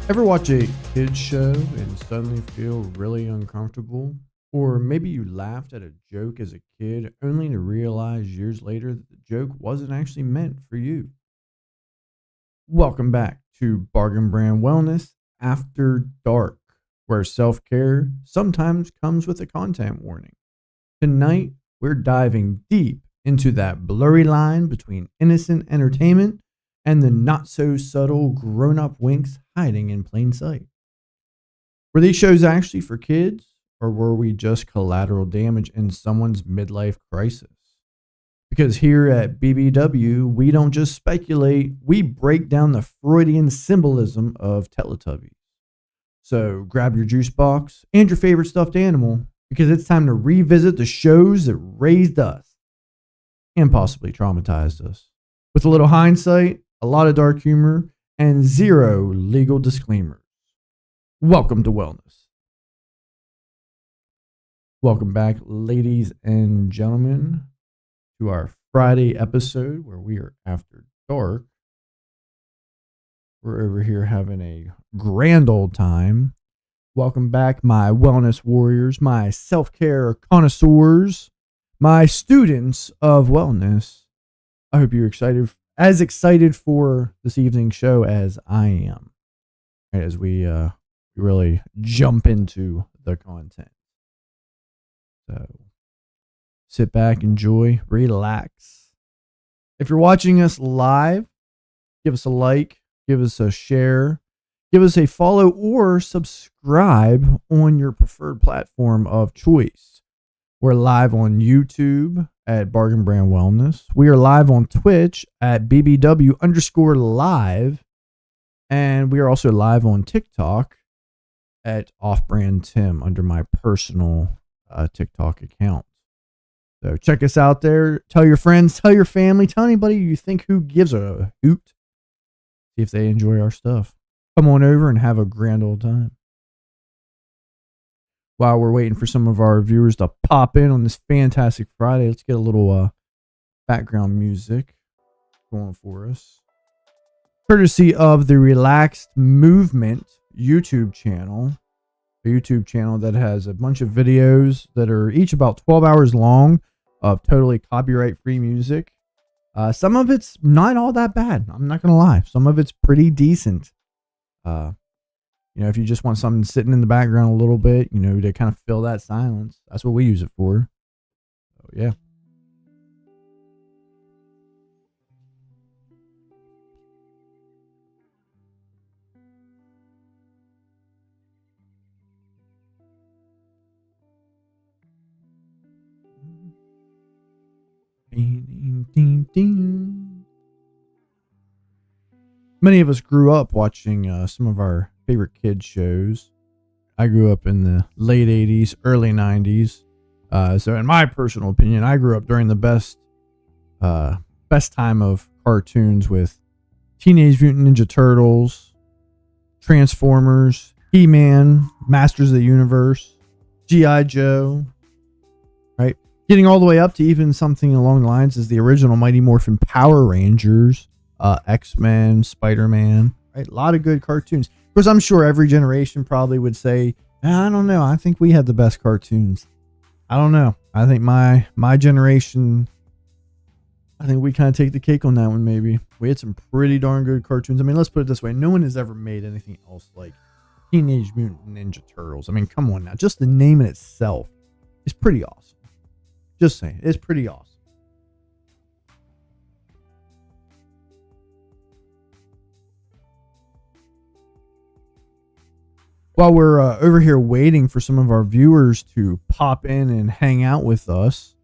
Ever watch a kids show and suddenly feel really uncomfortable? Or maybe you laughed at a joke as a kid only to realize years later that the joke wasn't actually meant for you. Welcome back to Bargain Brand Wellness After Dark, where self care sometimes comes with a content warning. Tonight, we're diving deep into that blurry line between innocent entertainment and the not so subtle grown up winks hiding in plain sight. Were these shows actually for kids, or were we just collateral damage in someone's midlife crisis? Because here at BBW, we don't just speculate, we break down the Freudian symbolism of Teletubbies. So grab your juice box and your favorite stuffed animal, because it's time to revisit the shows that raised us and possibly traumatized us. With a little hindsight, a lot of dark humor, and zero legal disclaimers. Welcome to Wellness. Welcome back, ladies and gentlemen, to our Friday episode where we are after dark. We're over here having a grand old time. Welcome back, my wellness warriors, my self-care connoisseurs, my students of wellness. I hope you're excited for this evening's show as I am, as we really jump into the content. So sit back, enjoy, relax. If you're watching us live, give us a like, give us a share, give us a follow or subscribe on your preferred platform of choice. We're live on YouTube at Bargain Brand Wellness. We are live on Twitch at BBW_live. And we are also live on TikTok at Off-Brand Tim under my personal TikTok account. So check us out there. Tell your friends, tell your family, tell anybody you think who gives a hoot. See if they enjoy our stuff. Come on over and have a grand old time. While we're waiting for some of our viewers to pop in on this fantastic Friday, let's get a little background music going for us. Courtesy of the Relaxed Movement YouTube channel, a YouTube channel that has a bunch of videos that are each about 12 hours long of totally copyright-free music. Some of it's not all that bad. I'm not going to lie. Some of it's pretty decent. If you just want something sitting in the background a little bit, to kind of fill that silence, that's what we use it for. So, yeah. Many of us grew up watching some of our favorite kids shows. I grew up in the late 80s, early 90s. So in my personal opinion, I grew up during the best time of cartoons with Teenage Mutant Ninja Turtles, Transformers, He-Man, Masters of the Universe, G.I. Joe, right? Getting all the way up to even something along the lines as the original Mighty Morphin Power Rangers, X-Men, Spider-Man, right? A lot of good cartoons. Of course, I'm sure every generation probably would say, I don't know, I think we had the best cartoons. I don't know. I think my generation, I think we kind of take the cake on that one, maybe. We had some pretty darn good cartoons. I mean, let's put it this way. No one has ever made anything else like Teenage Mutant Ninja Turtles. I mean, come on now. Just the name in itself is pretty awesome. Just saying. It's pretty awesome. While we're over here waiting for some of our viewers to pop in and hang out with us,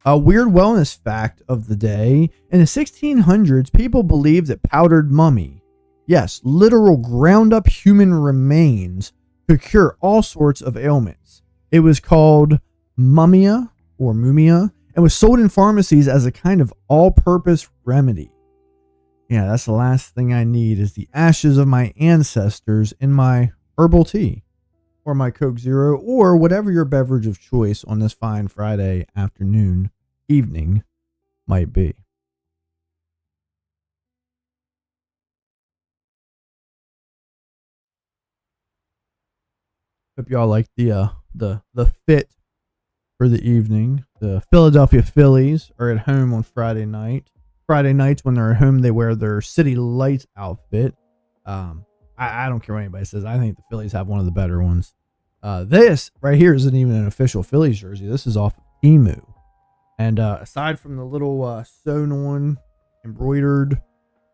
a weird wellness fact of the day. In the 1600s, people believed that powdered mummy, yes, literal ground up human remains, could cure all sorts of ailments. It was called mumia and was sold in pharmacies as a kind of all-purpose remedy. Yeah, that's the last thing I need is the ashes of my ancestors in my herbal tea or my Coke Zero or whatever your beverage of choice on this fine Friday afternoon, evening might be. Hope y'all like the fit for the evening. The Philadelphia Phillies are at home on Friday night. Friday nights when they're at home, they wear their City Lights outfit. I don't care what anybody says. I think the Phillies have one of the better ones. This right here isn't even an official Phillies jersey. This is off of Emu. And aside from the little sewn on, embroidered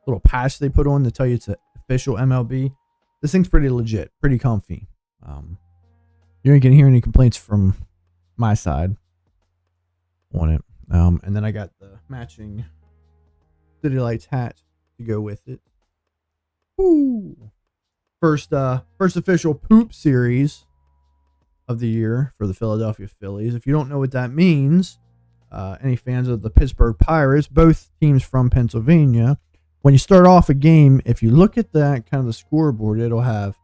little patch they put on to tell you it's an official MLB, this thing's pretty legit, pretty comfy. You ain't gonna hear any complaints from my side on it. And then I got the matching City Lights hat to go with it. Ooh. First official poop series of the year for the Philadelphia Phillies. If you don't know what that means, any fans of the Pittsburgh Pirates, both teams from Pennsylvania, when you start off a game, if you look at that kind of the scoreboard, it'll have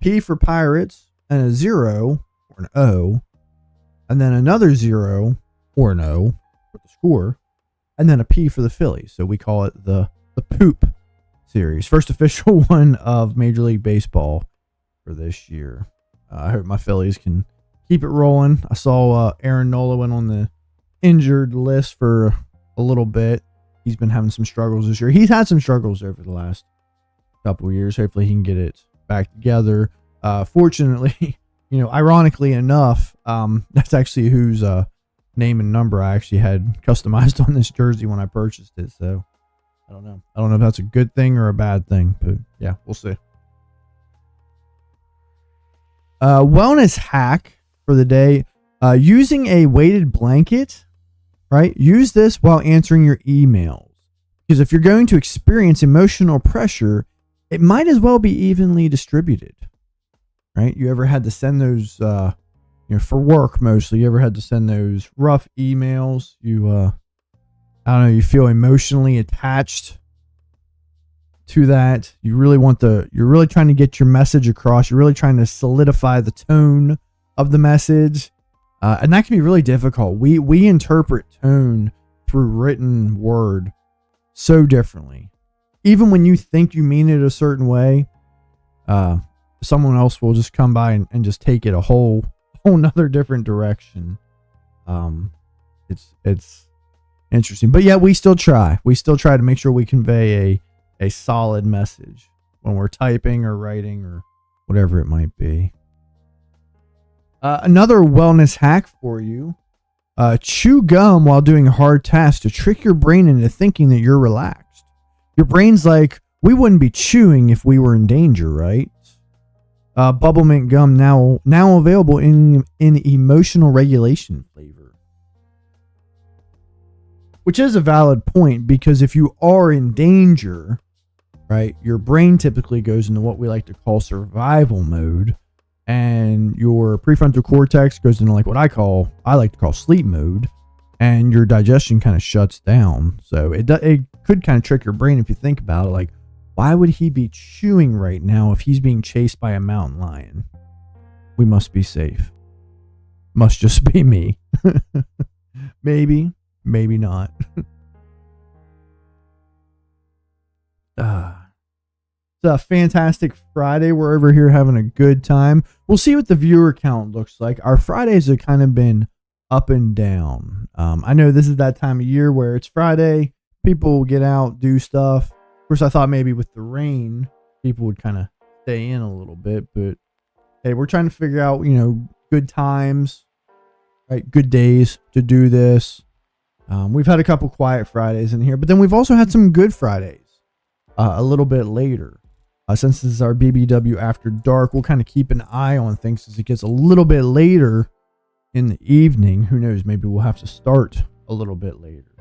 P for Pirates and a 0 or an O, and then another 0 or an O for the score, and then a P for the Phillies. So we call it the poop series. First official one of Major League Baseball for this year. I hope my Phillies can keep it rolling. I saw Aaron Nola went on the injured list for a little bit. He's been having some struggles this year. He's had some struggles over the last couple of years. Hopefully he can get it back together. Fortunately, ironically enough, that's actually whose name and number I actually had customized on this jersey when I purchased it. So I don't know. I don't know if that's a good thing or a bad thing, but yeah, we'll see. Wellness hack for the day. Using a weighted blanket, right? Use this while answering your emails. Because if you're going to experience emotional pressure, it might as well be evenly distributed, right? You ever had to send those, for work mostly, you ever had to send those rough emails? I don't know, you feel emotionally attached to that. You're really trying to get your message across. You're really trying to solidify the tone of the message. And that can be really difficult. We interpret tone through written word so differently. Even when you think you mean it a certain way, someone else will just come by and just take it a whole nother different direction. It's interesting, but yeah, we still try to make sure we convey a solid message when we're typing or writing or whatever it might be. Another wellness hack for you. Chew gum while doing hard tasks to trick your brain into thinking that you're relaxed. Your brain's like, we wouldn't be chewing if we were in danger, right? Bubble mint gum now available in emotional regulation flavor. Which is a valid point, because if you are in danger, right, your brain typically goes into what we like to call survival mode, and your prefrontal cortex goes into like what I like to call sleep mode, and your digestion kind of shuts down. So it could kind of trick your brain if you think about it. Like, why would he be chewing right now if he's being chased by a mountain lion? We must be safe. Must just be me. Maybe not. It's a fantastic Friday. We're over here having a good time. We'll see what the viewer count looks like. Our Fridays have kind of been up and down. I know this is that time of year where it's Friday. People will get out, do stuff. Of course, I thought maybe with the rain, people would kind of stay in a little bit. But hey, we're trying to figure out, good times, right? Good days to do this. We've had a couple quiet Fridays in here, but then we've also had some good Fridays a little bit later. Since this is our BBW After Dark, we'll kind of keep an eye on things as it gets a little bit later in the evening. Who knows? Maybe we'll have to start a little bit later.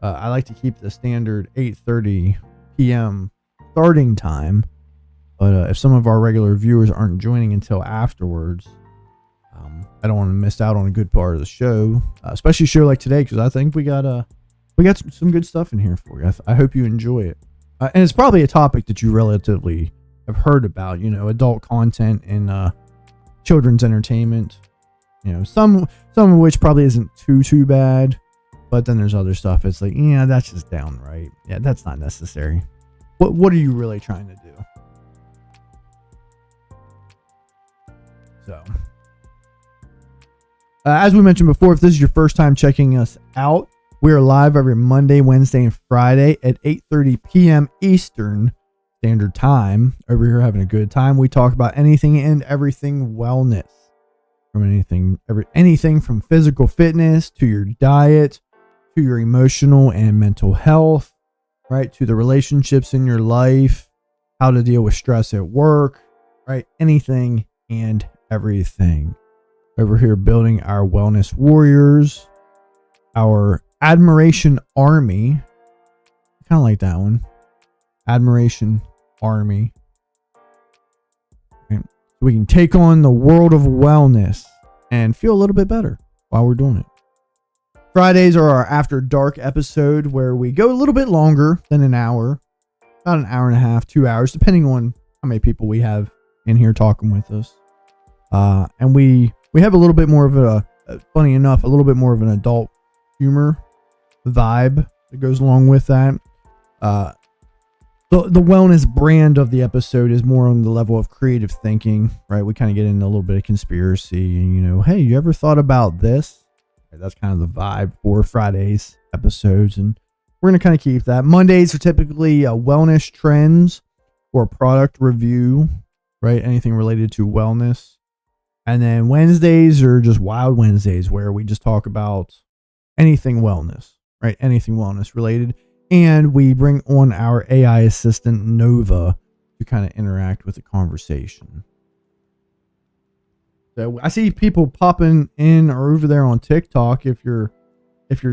I like to keep the standard 8:30 p.m. starting time, but if some of our regular viewers aren't joining until afterwards, I don't want to miss out on a good part of the show, especially a show like today, because I think we got some good stuff in here for you. I hope you enjoy it. And it's probably a topic that you relatively have heard about, adult content and children's entertainment. Some of which probably isn't too bad, but then there's other stuff. It's like, yeah, that's just downright. Yeah, that's not necessary. What are you really trying to do? So, as we mentioned before, if this is your first time checking us out, we are live every Monday, Wednesday, and Friday at 8:30 p.m. Eastern Standard Time. Over here having a good time. We talk about anything and everything wellness. From anything from physical fitness to your diet, to your emotional and mental health, right? To the relationships in your life, how to deal with stress at work, right? Anything and everything. Over here building our wellness warriors, our admiration army. Kind of like that one. Admiration army. Right? So we can take on the world of wellness and feel a little bit better while we're doing it. Fridays are our After Dark episode where we go a little bit longer than an hour. About an hour and a half, 2 hours, depending on how many people we have in here talking with us. And we have a little bit more of funny enough, a little bit more of an adult humor vibe that goes along with that. The wellness brand of the episode is more on the level of creative thinking, right? We kind of get into a little bit of conspiracy and, hey, you ever thought about this? That's kind of the vibe for Friday's episodes. And we're going to kind of keep that. Mondays are typically wellness trends or product review, right? Anything related to wellness. And then Wednesdays are just Wild Wednesdays where we just talk about anything wellness, right? Anything wellness related. And we bring on our AI assistant, Nova, to kind of interact with the conversation. So I see people popping in or over there on TikTok. If you're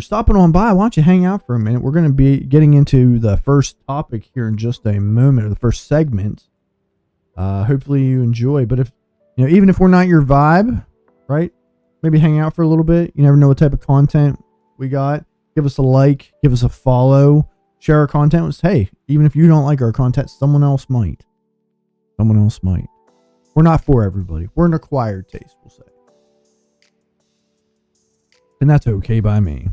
stopping on by, why don't you hang out for a minute? We're going to be getting into the first topic here in just a moment, or the first segment. Hopefully you enjoy. But even if we're not your vibe, right? Maybe hang out for a little bit. You never know what type of content we got. Give us a like, give us a follow, share our content. Hey, even if you don't like our content, someone else might. We're not for everybody. We're an acquired taste, we'll say. And that's okay by me.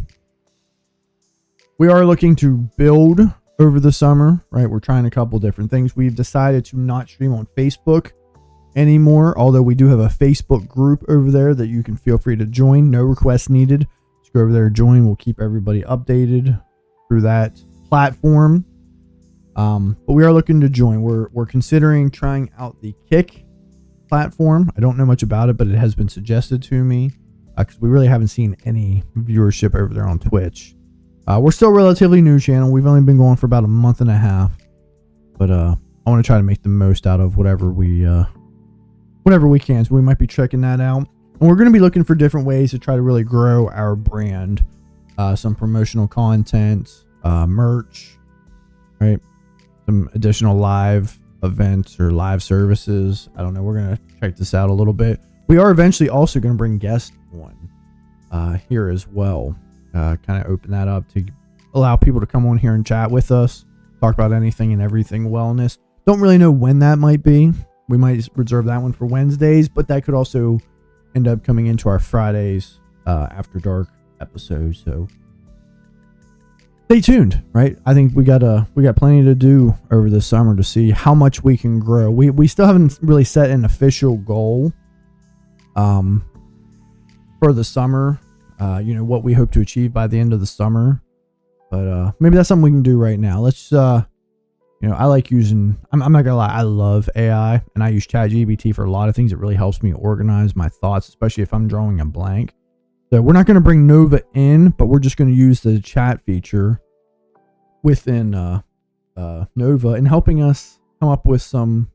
We are looking to build over the summer, right? We're trying a couple different things. We've decided to not stream on Facebook anymore, although we do have a Facebook group over there that you can feel free to join. No requests needed. Just go over there and join. We'll keep everybody updated through that platform. But we are looking to join. We're considering trying out the Kick platform. I don't know much about it, but it has been suggested to me because we really haven't seen any viewership over there on Twitch. We're still a relatively new channel. We've only been going for about a month and a half, but I want to try to make the most out of whatever we can. So we might be checking that out, and we're going to be looking for different ways to try to really grow our brand. Some promotional content, merch, right? Some additional live events or live services. I don't know. We're going to check this out a little bit. We are eventually also going to bring guests on here as well. Kind of open that up to allow people to come on here and chat with us, talk about anything and everything wellness. Don't really know when that might be. We might reserve that one for Wednesdays, but that could also end up coming into our Fridays After Dark episodes. So stay tuned, right? I think we got plenty to do over the summer to see how much we can grow. We still haven't really set an official goal for the summer. What we hope to achieve by the end of the summer. But maybe that's something we can do right now. Let's I like using, I'm not gonna lie, I love AI, and I use ChatGPT for a lot of things. It really helps me organize my thoughts, especially if I'm drawing a blank. So we're not going to bring Nova in, but we're just going to use the chat feature within Nova and helping us come up with some.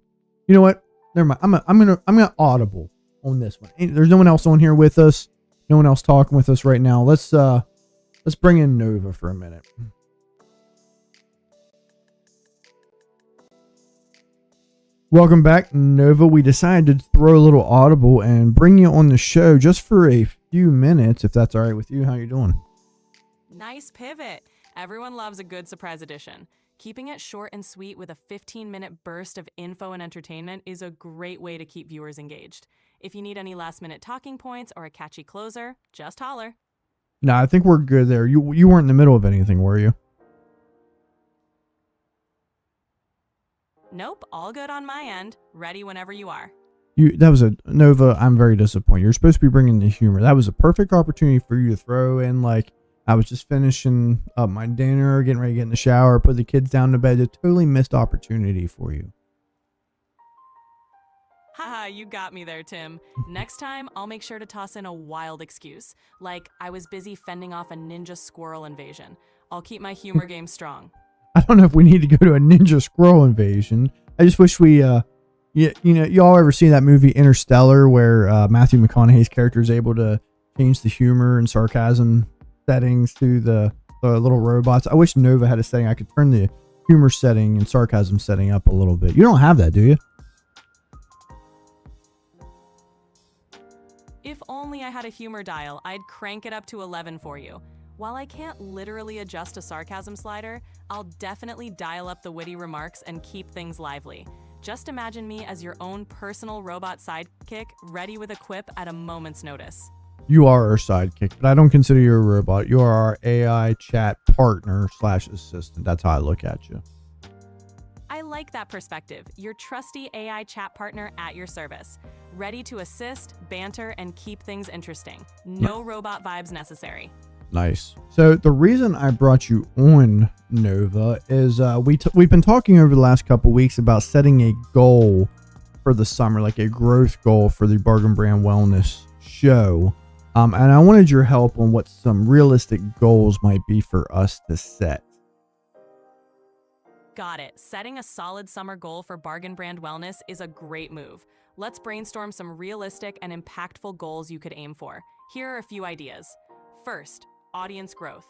You know what? Never mind. I'm gonna audible on this one. There's no one else on here with us. No one else talking with us right now. Let's bring in Nova for a minute. Welcome back, Nova. We decided to throw a little audible and bring you on the show just for a few minutes, if that's all right with you. How you doing? Nice pivot. Everyone loves a good surprise edition. Keeping it short and sweet with a 15-minute burst of info and entertainment is a great way to keep viewers engaged. If you need any last-minute talking points or a catchy closer, just holler. No, I think we're good there. You weren't in the middle of anything, were you? Nope, all good on my end. Ready whenever you are. That was a Nova. I'm very disappointed. You're supposed to be bringing the humor. That was a perfect opportunity for you to throw in, like, I was just finishing up my dinner, getting ready to get in the shower, put the kids down to bed. A totally missed opportunity for you. Haha, you got me there, Tim. Next time, I'll make sure to toss in a wild excuse, like I was busy fending off a ninja squirrel invasion. I'll keep my humor game strong. I don't know if we need to go to a ninja squirrel invasion. I just wish we, y'all ever seen that movie Interstellar where Matthew McConaughey's character is able to change the humor and sarcasm settings to the little robots? I wish Nova had a setting I could turn the humor setting and sarcasm setting up a little bit. You don't have that, do you? If only I had a humor dial, I'd crank it up to 11 for you. While I can't literally adjust a sarcasm slider, I'll definitely dial up the witty remarks and keep things lively. Just imagine me as your own personal robot sidekick, ready with a quip at a moment's notice. You are our sidekick, but I don't consider you a robot. You are our AI chat partner / assistant. That's how I look at you. I like that perspective. Your trusty AI chat partner at your service. Ready to assist, banter, and keep things interesting. No robot vibes necessary. Nice. So the reason I brought you on, Nova, is we've been talking over the last couple weeks about setting a goal for the summer, like a growth goal for the Bargain Brand Wellness show. And I wanted your help on what some realistic goals might be for us to set. Got it. Setting a solid summer goal for Bargain Brand Wellness is a great move. Let's brainstorm some realistic and impactful goals you could aim for. Here are a few ideas. First, audience growth.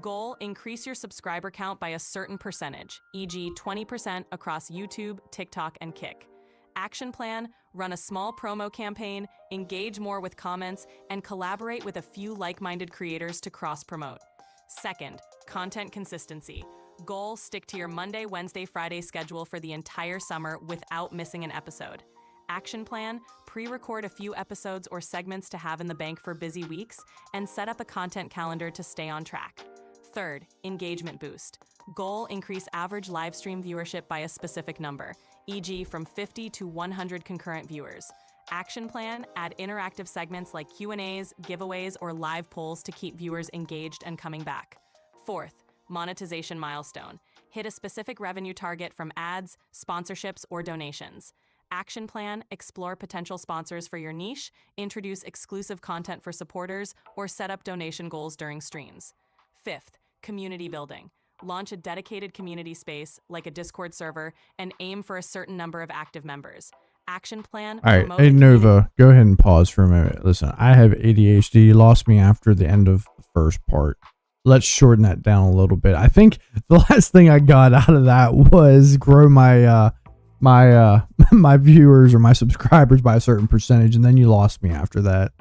Goal: increase your subscriber count by a certain percentage, e.g. 20% across YouTube, TikTok, and Kick. Action plan: run a small promo campaign, engage more with comments, and collaborate with a few like-minded creators to cross-promote. Second, content consistency. Goal: stick to your Monday, Wednesday, Friday schedule for the entire summer without missing an episode. Action plan: pre-record a few episodes or segments to have in the bank for busy weeks, and set up a content calendar to stay on track. Third, engagement boost. Goal: increase average live stream viewership by a specific number, e.g. from 50 to 100 concurrent viewers. Action plan: add interactive segments like Q&As, giveaways, or live polls to keep viewers engaged and coming back. Fourth, monetization milestone. Hit a specific revenue target from ads, sponsorships, or donations. Action plan: explore potential sponsors for your niche, introduce exclusive content for supporters, or set up donation goals during streams. Fifth, community building. Launch a dedicated community space, like a Discord server, and aim for a certain number of active members. Action plan: All right, promote hey a Nova, go ahead and pause for a minute. Listen, I have ADHD. You lost me after the end of the first part. Let's shorten that down a little bit. I think the last thing I got out of that was grow my my viewers or my subscribers by a certain percentage, and then you lost me after that.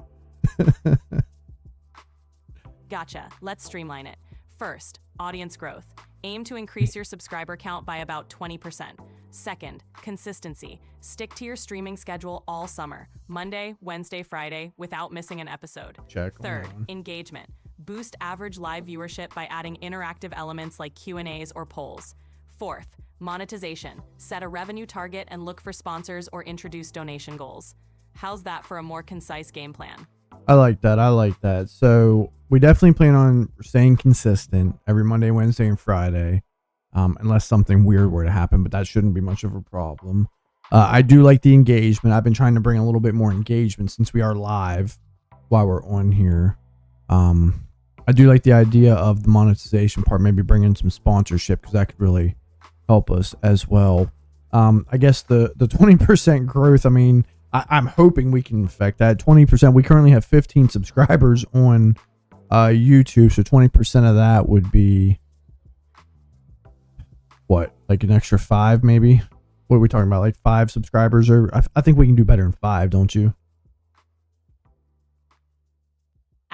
Gotcha. Let's streamline it. First, audience growth. Aim to increase your subscriber count by about 20%. Second, consistency. Stick to your streaming schedule all summer, Monday, Wednesday, Friday, without missing an episode. Check. Third, engagement. Boost average live viewership by adding interactive elements like Q&As or polls. Fourth, monetization. Set a revenue target and look for sponsors or introduce donation goals. How's that for a more concise game plan? I like that. I like that. So we definitely plan on staying consistent every Monday, Wednesday, and Friday, unless something weird were to happen, but that shouldn't be much of a problem. I do like the engagement. I've been trying to bring a little bit more engagement since we are live while we're on here. I do like the idea of the monetization part, maybe bring in some sponsorship because that could really help us as well. I guess the 20% growth, I mean, I'm hoping we can affect that 20%. We currently have 15 subscribers on YouTube, so 20% of that would be what, like an extra 5 maybe? What are we talking about, like 5 subscribers? Or I think we can do better than 5, don't you?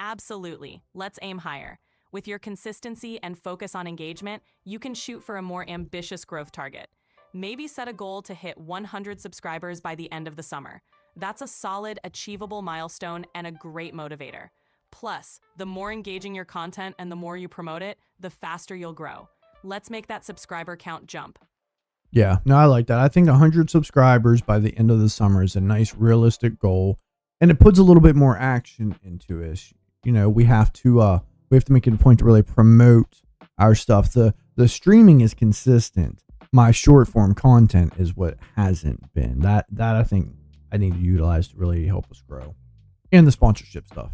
Absolutely. Let's aim higher. With your consistency and focus on engagement, you can shoot for a more ambitious growth target. Maybe set a goal to hit 100 subscribers by the end of the summer. That's a solid, achievable milestone and a great motivator. Plus, the more engaging your content and the more you promote it, the faster you'll grow. Let's make that subscriber count jump. Yeah, no, I like that. I think 100 subscribers by the end of the summer is a nice, realistic goal, and it puts a little bit more action into it. You know, we have to make it a point to really promote our stuff. The streaming is consistent. My short form content is what hasn't been. That I think I need to utilize to really help us grow, and the sponsorship stuff.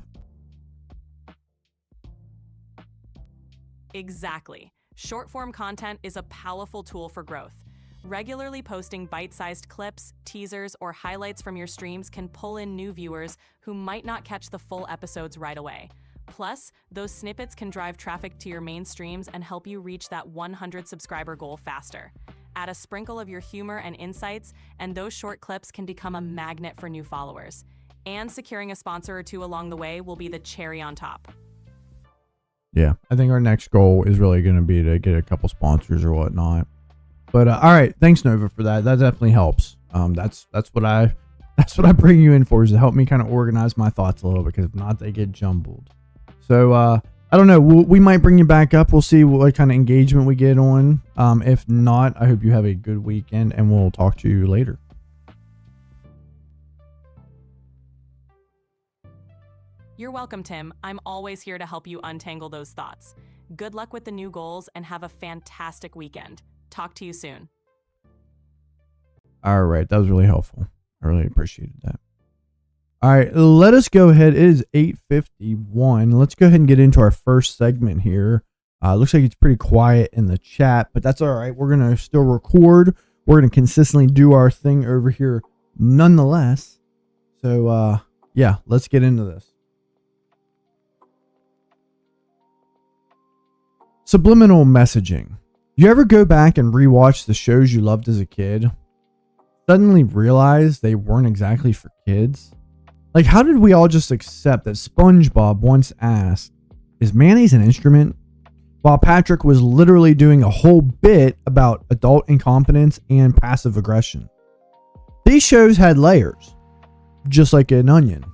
Exactly. Short form content is a powerful tool for growth. Regularly posting bite sized clips, teasers, or highlights from your streams can pull in new viewers who might not catch the full episodes right away. Plus, those snippets can drive traffic to your main streams and help you reach that 100 subscriber goal faster. Add a sprinkle of your humor and insights, and those short clips can become a magnet for new followers. And securing a sponsor or two along the way will be the cherry on top. Yeah, I think our next goal is really going to be to get a couple sponsors or whatnot. But all right, thanks Nova for that. That definitely helps. That's what I bring you in for, is to help me kind of organize my thoughts a little bit, because if not, they get jumbled. So I don't know. We might bring you back up. We'll see what kind of engagement we get on. If not, I hope you have a good weekend, and we'll talk to you later. You're welcome, Tim. I'm always here to help you untangle those thoughts. Good luck with the new goals and have a fantastic weekend. Talk to you soon. All right, that was really helpful. I really appreciated that. All right, let us go ahead. It is 8:51. Let's go ahead and get into our first segment here. Looks like it's pretty quiet in the chat, but that's all right. We're going to still record. We're going to consistently do our thing over here nonetheless. So, yeah, let's get into this. Subliminal messaging. You ever go back and rewatch the shows you loved as a kid? Suddenly realize they weren't exactly for kids? Like, how did we all just accept that SpongeBob once asked, "Is mayonnaise an instrument?" while Patrick was literally doing a whole bit about adult incompetence and passive aggression? These shows had layers, just like an onion.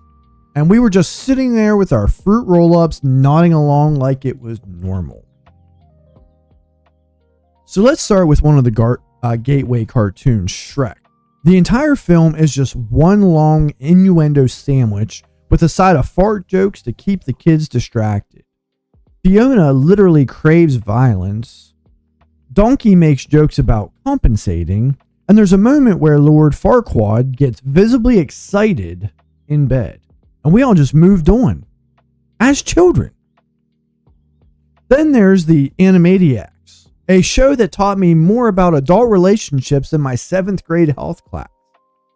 And we were just sitting there with our fruit roll-ups, nodding along like it was normal. So let's start with one of the gateway cartoons, Shrek. The entire film is just one long innuendo sandwich with a side of fart jokes to keep the kids distracted. Fiona literally craves violence. Donkey makes jokes about compensating. And there's a moment where Lord Farquaad gets visibly excited in bed. And we all just moved on. As children. Then there's the Animaniacs, a show that taught me more about adult relationships than my 7th grade health class.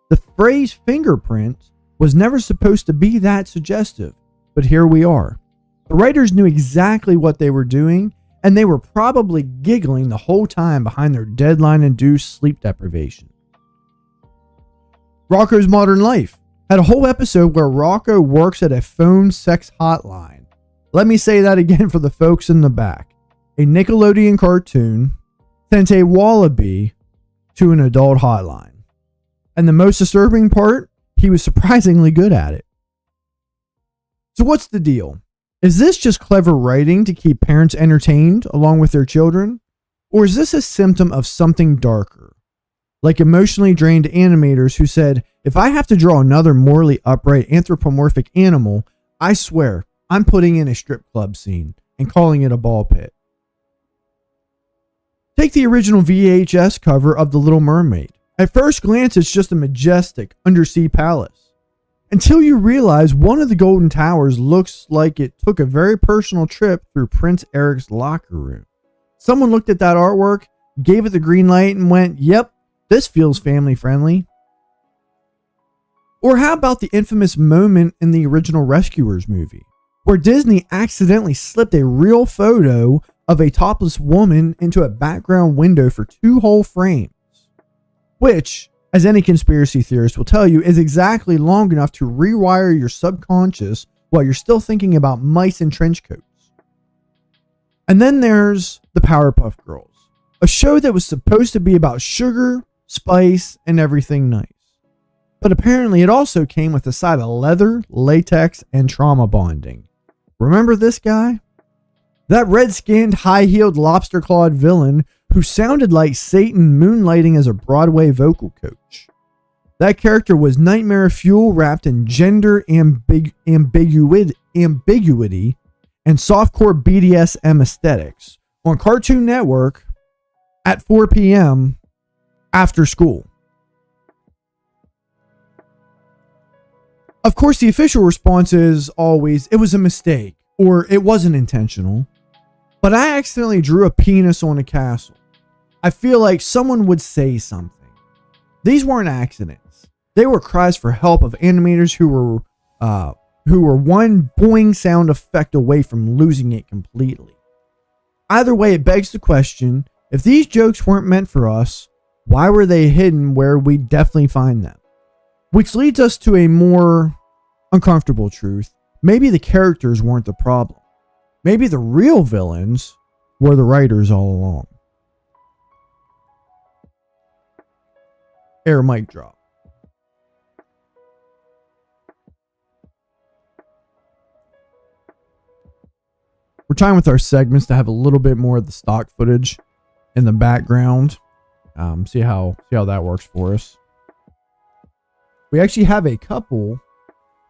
The phrase fingerprint was never supposed to be that suggestive, but here we are. The writers knew exactly what they were doing, and they were probably giggling the whole time behind their deadline-induced sleep deprivation. Rocko's Modern Life had a whole episode where Rocco works at a phone sex hotline. Let me say that again for the folks in the back. A Nickelodeon cartoon sent a wallaby to an adult hotline. And the most disturbing part, he was surprisingly good at it. So what's the deal? Is this just clever writing to keep parents entertained along with their children? Or is this a symptom of something darker? Like emotionally drained animators who said, if I have to draw another morally upright anthropomorphic animal, I swear I'm putting in a strip club scene and calling it a ball pit. Take the original VHS cover of The Little Mermaid. At first glance, it's just a majestic undersea palace. Until you realize one of the golden towers looks like it took a very personal trip through Prince Eric's locker room. Someone looked at that artwork, gave it the green light, and went, yep, this feels family friendly. Or how about the infamous moment in the original Rescuers movie, where Disney accidentally slipped a real photo of a topless woman into a background window for 2 whole frames, which, as any conspiracy theorist will tell you, is exactly long enough to rewire your subconscious while you're still thinking about mice in trench coats. And then there's the Powerpuff Girls, a show that was supposed to be about sugar, spice, and everything nice. But apparently it also came with a side of leather, latex, and trauma bonding. Remember this guy? That red-skinned, high-heeled, lobster-clawed villain who sounded like Satan moonlighting as a Broadway vocal coach. That character was nightmare fuel wrapped in gender ambiguity and softcore BDSM aesthetics on Cartoon Network at 4 p.m. after school. Of course, the official response is always, it was a mistake, or it wasn't intentional, but I accidentally drew a penis on a castle. I feel like someone would say something. These weren't accidents. They were cries for help of animators who were one boing sound effect away from losing it completely. Either way, it begs the question, if these jokes weren't meant for us, why were they hidden where we definitely find them? Which leads us to a more uncomfortable truth. Maybe the characters weren't the problem. Maybe the real villains were the writers all along. Air mic drop. We're trying with our segments to have a little bit more of the stock footage in the background. See how that works for us. We actually have a couple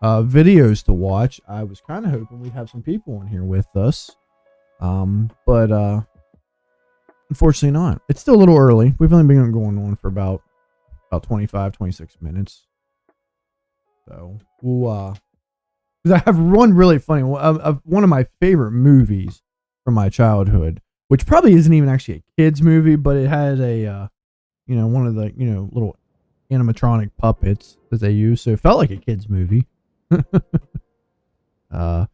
videos to watch. I was kind of hoping we'd have some people in here with us. But unfortunately not. It's still a little early. We've only been going on for about 25, 26 minutes. So we'll because I have one really funny one of my favorite movies from my childhood, which probably isn't even actually a kid's movie, but it had a one of the little animatronic puppets that they use, so it felt like a kid's movie. I'll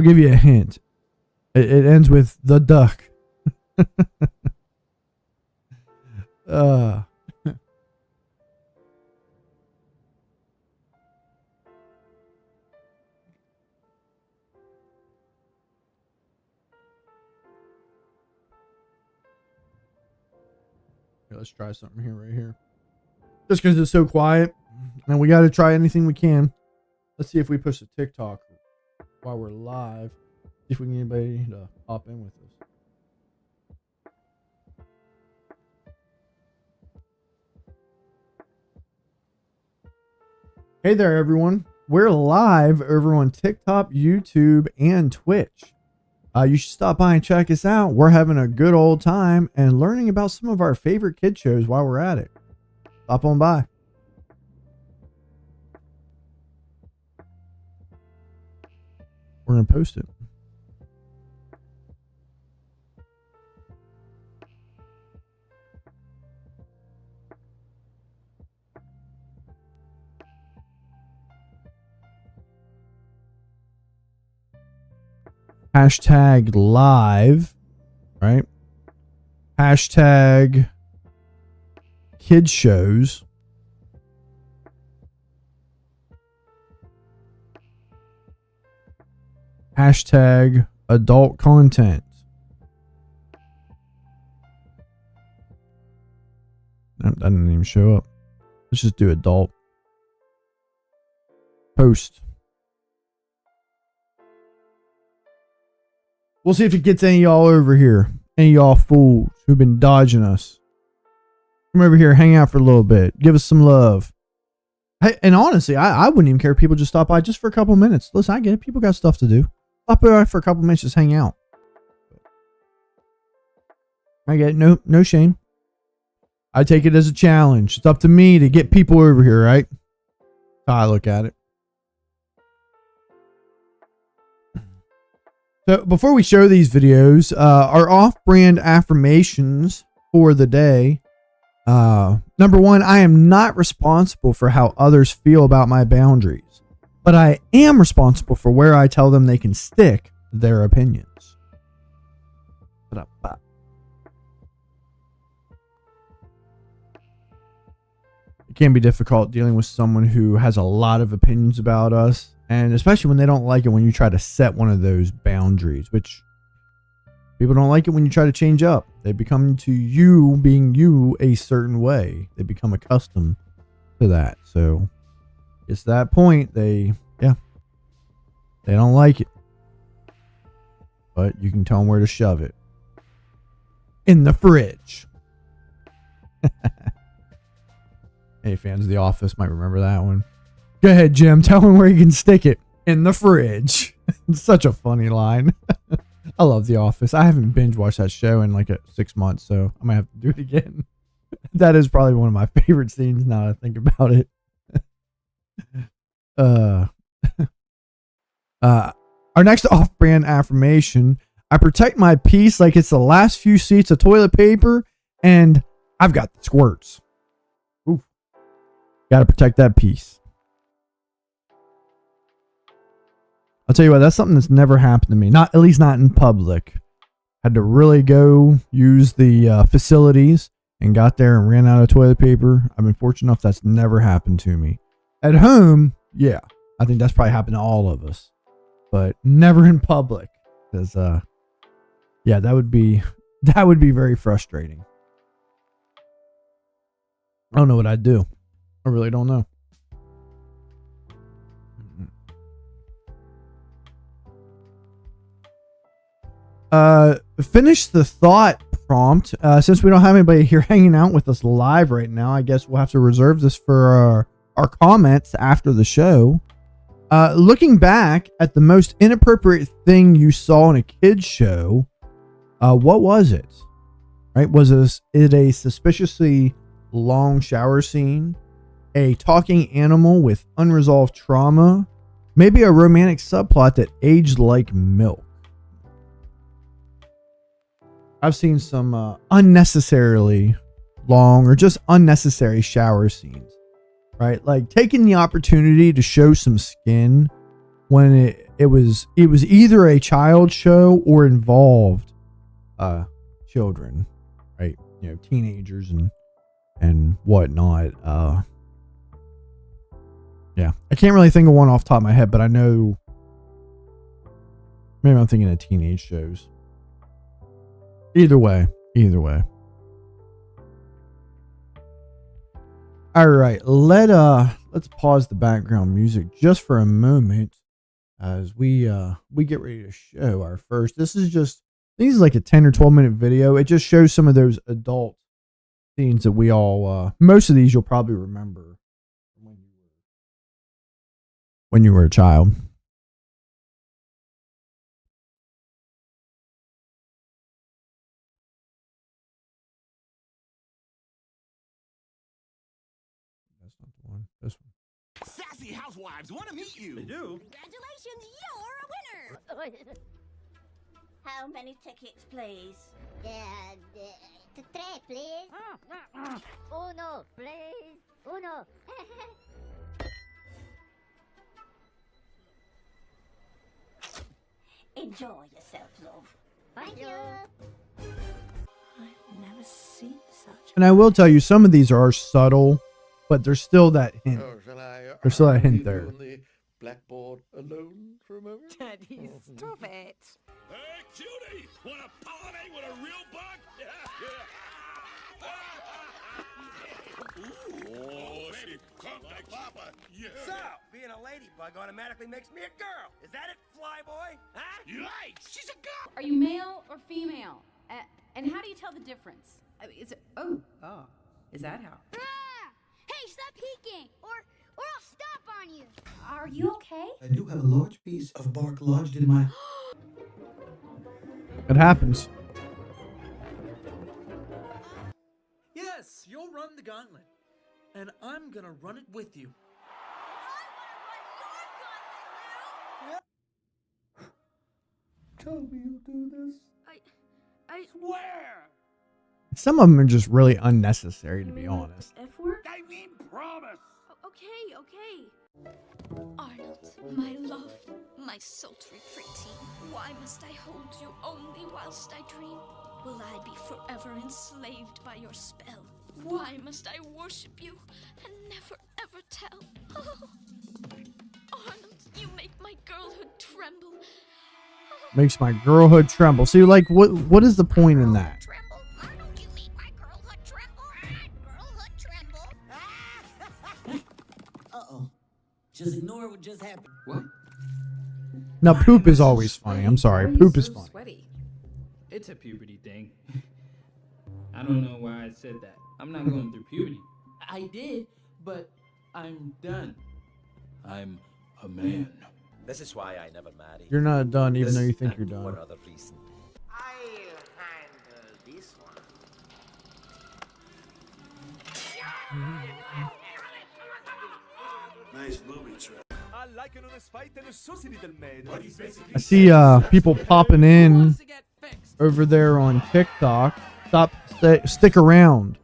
give you a hint. It ends with the duck. Here, let's try something right here. Just because it's so quiet, and we got to try anything we can. Let's see if we push the TikTok while we're live. See if we can get anybody to hop in with us. Hey there, everyone. We're live over on TikTok, YouTube, and Twitch. You should stop by and check us out. We're having a good old time and learning about some of our favorite kid shows while we're at it. Stop on by. We're going to post it. Hashtag live, right? Hashtag kids shows. Hashtag adult content. That didn't even show up. Let's just do adult. Post. We'll see if it gets any of y'all over here. Any of y'all fools who've been dodging us. Come over here, hang out for a little bit. Give us some love. Hey, and honestly, I wouldn't even care if people just stop by just for a couple minutes. Listen, I get it. People got stuff to do. Stop by for a couple minutes, just hang out. I get it. No shame. I take it as a challenge. It's up to me to get people over here, right? That's how I look at it. So before we show these videos, our off-brand affirmations for the day. Number one, I am not responsible for how others feel about my boundaries, but I am responsible for where I tell them they can stick their opinions. It can be difficult dealing with someone who has a lot of opinions about us, and especially when they don't like it when you try to set one of those boundaries, which people don't like it when you try to change up. They become to you being you a certain way. They become accustomed to that. So it's that point. They don't like it, but you can tell them where to shove it. in the fridge. Any fans of The Office might remember that one. Go ahead, Jim. Tell him where you can stick it. In the fridge. It's such a funny line. I love The Office. I haven't binge watched that show in like 6 months, so I might have to do it again. That is probably one of my favorite scenes now that I think about it. Our next off-brand affirmation: I protect my peace like it's the last few sheets of toilet paper, and I've got the squirts. Ooh. Gotta protect that peace. I'll tell you what, that's something that's never happened to me. Not, at least not in public. Had to really go use the facilities and got there and ran out of toilet paper. I've been fortunate enough that's never happened to me. At home, yeah, I think that's probably happened to all of us, but never in public. Because, yeah, that would be very frustrating. I don't know what I'd do. I really don't know. Finish the thought prompt. Since we don't have anybody here hanging out with us live right now, I guess we'll have to reserve this for our comments after the show. Looking back at the most inappropriate thing you saw in a kid's show, what was it? Right? Was it a suspiciously long shower scene? A talking animal with unresolved trauma? Maybe a romantic subplot that aged like milk? I've seen some unnecessarily long or just unnecessary shower scenes, right? Like taking the opportunity to show some skin when it was either a child show or involved children, right? You know, teenagers and whatnot. Yeah, I can't really think of one off the top of my head, but I know maybe I'm thinking of teenage shows. Either way. All right, let's pause the background music just for a moment as we get ready to show our first. This is like a 10 or 12 minute video. It just shows some of those adult scenes that we all most of these you'll probably remember when you were a child. This one. Sassy housewives want to meet you. They do. Congratulations, you're a winner. How many tickets, please? Three, please. Uno, please. Uno. Enjoy yourself, love. Thank you. I've never seen such. And I will tell you, some of these are subtle, but there's still that hint. There's still that hint there. On the blackboard alone for a moment. Daddy, stop it. Hey, cutie! Want to pollinate with a real bug? Oh, baby, come like Papa. Yeah. So, being a ladybug automatically makes me a girl. Is that it, flyboy? Huh? Yikes! She's a girl. Are you male or female? And how do you tell the difference? Is that how? Hey, stop peeking, or I'll stop on you. Are you okay? I do have a large piece of bark lodged in my... It happens. Yes, you'll run the gauntlet. And I'm gonna run it with you. Tell me you'll do this. I swear. Some of them are just really unnecessary, to be honest. F word? I mean promise. Okay. Arnold, my love, my sultry pretty, why must I hold you only whilst I dream? Will I be forever enslaved by your spell? Why must I worship you and never ever tell? Oh, Arnold, you make my girlhood tremble. Makes my girlhood tremble. See, like, what is the point in that? Tremble? Arnold, you make my girlhood tremble. Girlhood tremble. Uh-oh. Just ignore what just happened. What? Now, poop is always funny. I'm sorry. Poop is funny. Sweaty. It's a puberty thing. I don't know why I said that. I'm not going through puberty. I did, but I'm done. I'm a man. This is why I never marry. You're not done, even though you This think you're and done. one other reason. I'll handle this one. Nice booby trap. I like an honest fight and a saucy little maid. I see people popping in over there on TikTok. Stick around.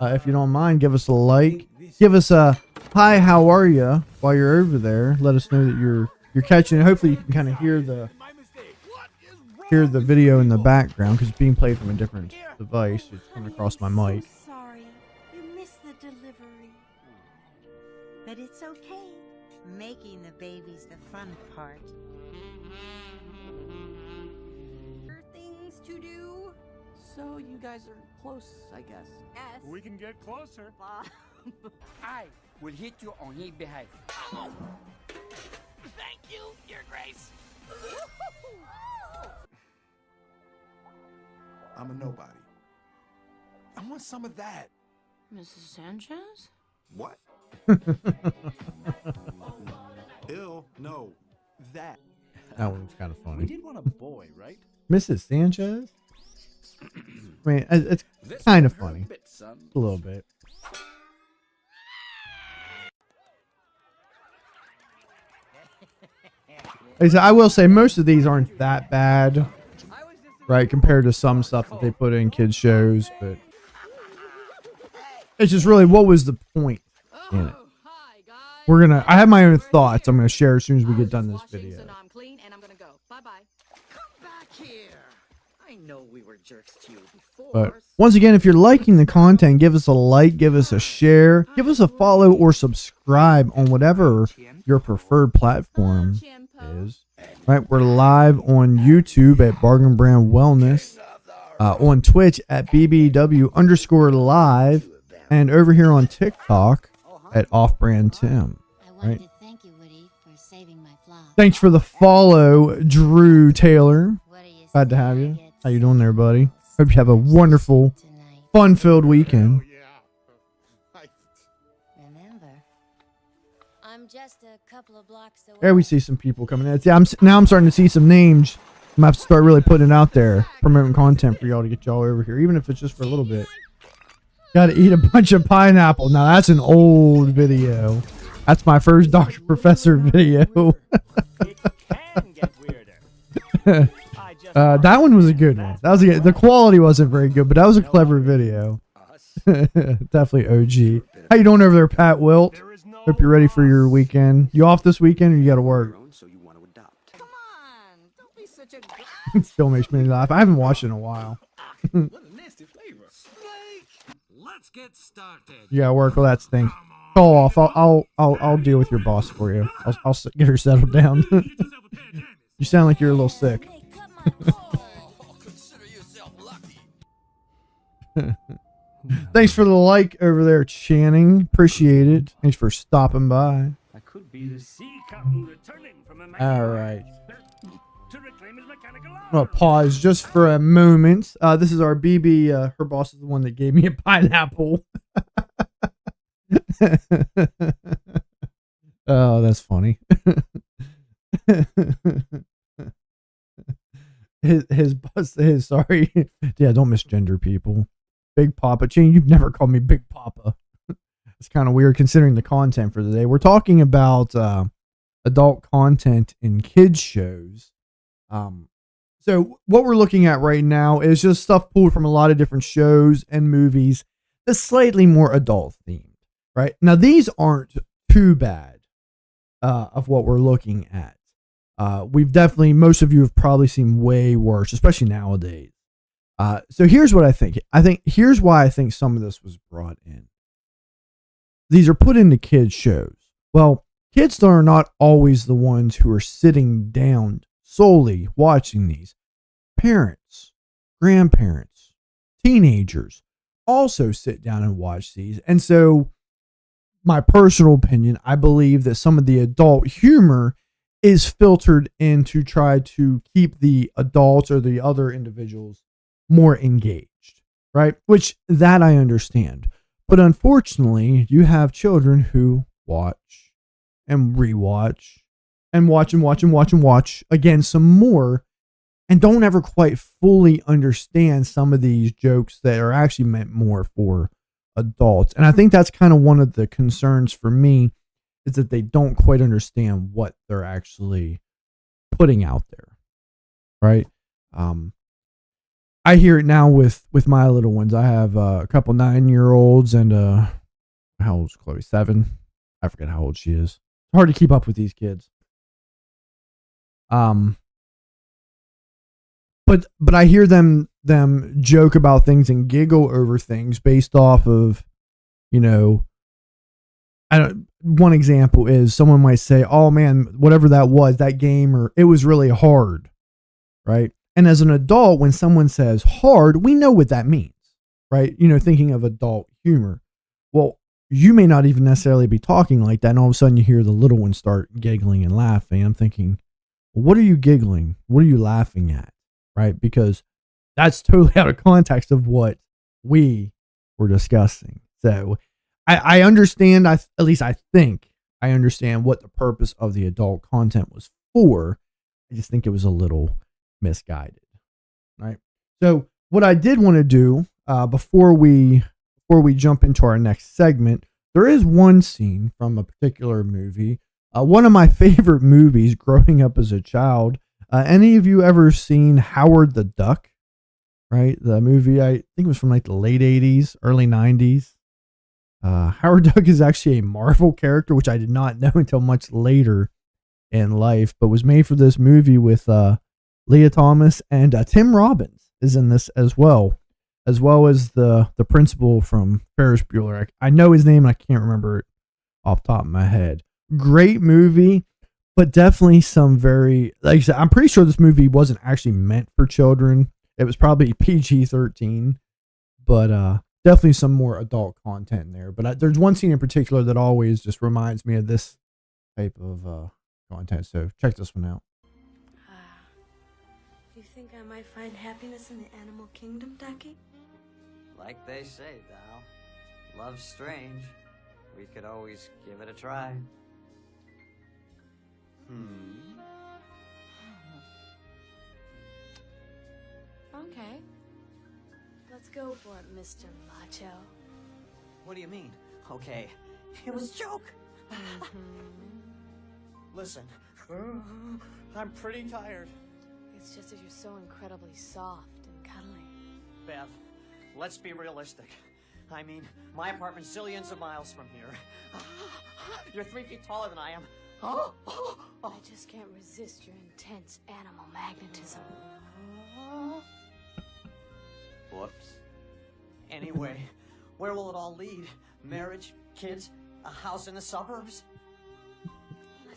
If you don't mind, give us a like. Give us a hi, how are you while you're over there. Let us know that you're catching it. Hopefully you can kind of hear the video in the background because it's being played from a different device. It's coming across my mic. Sorry, you missed the delivery. But it's okay. Making the baby's the fun part. Things to do. So you guys are close, I guess. Yes. We can get closer. I will hit you on his behalf. Thank you, Your Grace. I'm a nobody. I want some of that. Mrs. Sanchez? What? Ill? No. That. That one's kind of We funny. did want a boy, right? Mrs. Sanchez? I mean, it's kind of funny. Bit, son. A little bit. Like I said, I will say most of these aren't that bad, right, compared to some stuff that they put in kids shows, but it's just really, what was the point in it? I have my own thoughts I'm gonna share as soon as we get done this video. So now I'm clean and I'm gonna go. Bye-bye. Come back here. I know we were jerks to you before. But once again, if you're liking the content, give us a like, give us a share, give us a follow or subscribe on whatever your preferred platform is. Right, we're live on YouTube at Bargain Brand Wellness, on Twitch at BBW_live, and over here on TikTok at Off Brand Tim. Right. Thank you, Woody, for saving my fly. Thanks for the follow, Drew Taylor. Glad to have you. How you doing there, buddy? Hope you have a wonderful, fun-filled weekend. Remember, I'm just a couple of blocks away. There we see some people coming in. Yeah, now I'm starting to see some names. I'm gonna have to start really putting it out there, promoting content for y'all to get y'all over here, even if it's just for a little bit. Gotta eat a bunch of pineapple. Now that's an old video. That's my first Dr. Professor video. That one was a good one. That was the quality wasn't very good, but that was a clever video. Definitely OG. How you doing over there, Pat Wilt? Hope you're ready for your weekend. You off this weekend or you gotta work? Come on, don't be such a It still makes me laugh. I haven't watched it in a while. What a nasty flavor. Snake. Let's get started. You gotta work. Well, that stinks. Call off. I'll deal with your boss for you. I'll get her settled down. You sound like you're a little sick. Thanks for the like over there, Channing. Appreciate it. Thanks for stopping by. I could be the sea captain returning from a All right. to reclaim his mechanical arm. I'm gonna pause just for a moment. This is our BB. Her boss is the one that gave me a pineapple. Oh, that's funny. his boss. Sorry. Yeah, don't misgender people. Big Papa. Gene, you've never called me Big Papa. It's kind of weird considering the content for the day. We're talking about adult content in kids shows. So what we're looking at right now is just stuff pulled from a lot of different shows and movies that's slightly more adult themed, right? Now, these aren't too bad of what we're looking at. We've definitely, most of you have probably seen way worse, especially nowadays. So here's what I think. Here's why I think some of this was brought in. These are put into kids shows. Well, kids are not always the ones who are sitting down solely watching these. Parents, grandparents, teenagers also sit down and watch these. And so my personal opinion, I believe that some of the adult humor is filtered in to try to keep the adults or the other individuals more engaged. right? Which that I understand. But unfortunately, you have children who watch and rewatch and watch and watch and watch and watch again some more and don't ever quite fully understand some of these jokes that are actually meant more for adults. And I think that's kind of one of the concerns for me, is that they don't quite understand what they're actually putting out there, right? I hear it now with my little ones. I have a couple 9-year-olds and how old is Chloe? 7. I forget how old she is. It's hard to keep up with these kids. But I hear them joke about things and giggle over things based off of, you know, one example is someone might say, "Oh man, whatever that was, that game, or it was really hard," right? And as an adult, when someone says hard, we know what that means, right? You know, thinking of adult humor. Well, you may not even necessarily be talking like that, and all of a sudden you hear the little one start giggling and laughing. I'm thinking, well, what are you giggling? What are you laughing at? Right? Because that's totally out of context of what we were discussing. So I understand, at least I think I understand what the purpose of the adult content was for. I just think it was a little misguided. Right? So what I did want to do before we jump into our next segment, there is one scene from a particular movie, one of my favorite movies growing up as a child. Any of you ever seen Howard the Duck? Right? The movie, I think it was from like the late 80s, early 90s. Howard Duck is actually a Marvel character, which I did not know until much later in life, but was made for this movie with Leah Thomas, and Tim Robbins is in this as well as the principal from Ferris Bueller. I know his name and I can't remember it off the top of my head. Great movie. But definitely some very, like I said, I'm pretty sure this movie wasn't actually meant for children. It was probably PG-13, but definitely some more adult content in there. But there's one scene in particular that always just reminds me of this type of content. So check this one out. You think I might find happiness in the animal kingdom, Ducky? Like they say, Dal, love's strange. We could always give it a try. Okay. Let's go for it, Mr. Macho. What do you mean? Okay, it was a joke. Listen, I'm pretty tired. It's just that you're so incredibly soft and cuddly. Bev, let's be realistic. I mean, my apartment's zillions of miles from here. You're 3 feet taller than I am. I just can't resist your intense animal magnetism. Whoops. Anyway, where will it all lead? Marriage, kids, a house in the suburbs?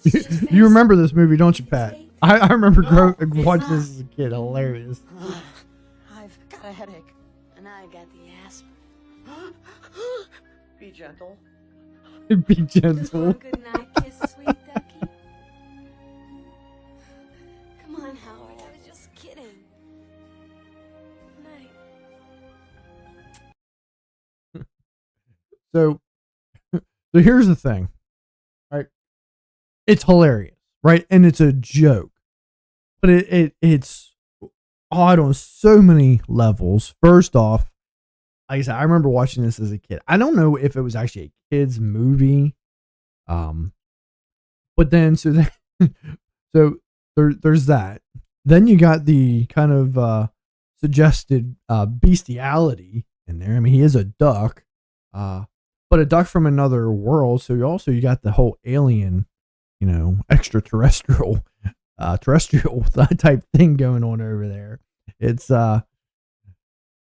You remember this movie, don't you, Pat? I remember watching this as a kid. Hilarious. I've got a headache. And I got the aspirin. Be gentle. Be gentle. Good night, kiss, sweet ducky. Come on, Howard. I was just kidding. Night. So here's the thing, right? It's hilarious, right? And it's a joke, but it's odd on so many levels. First off, like I said, I remember watching this as a kid. I don't know if it was actually a kid's movie, but then so there's that. Then you got the kind of suggested bestiality in there. I mean, he is a duck, but a duck from another world. So you got the whole alien, extraterrestrial, terrestrial type thing going on over there. It's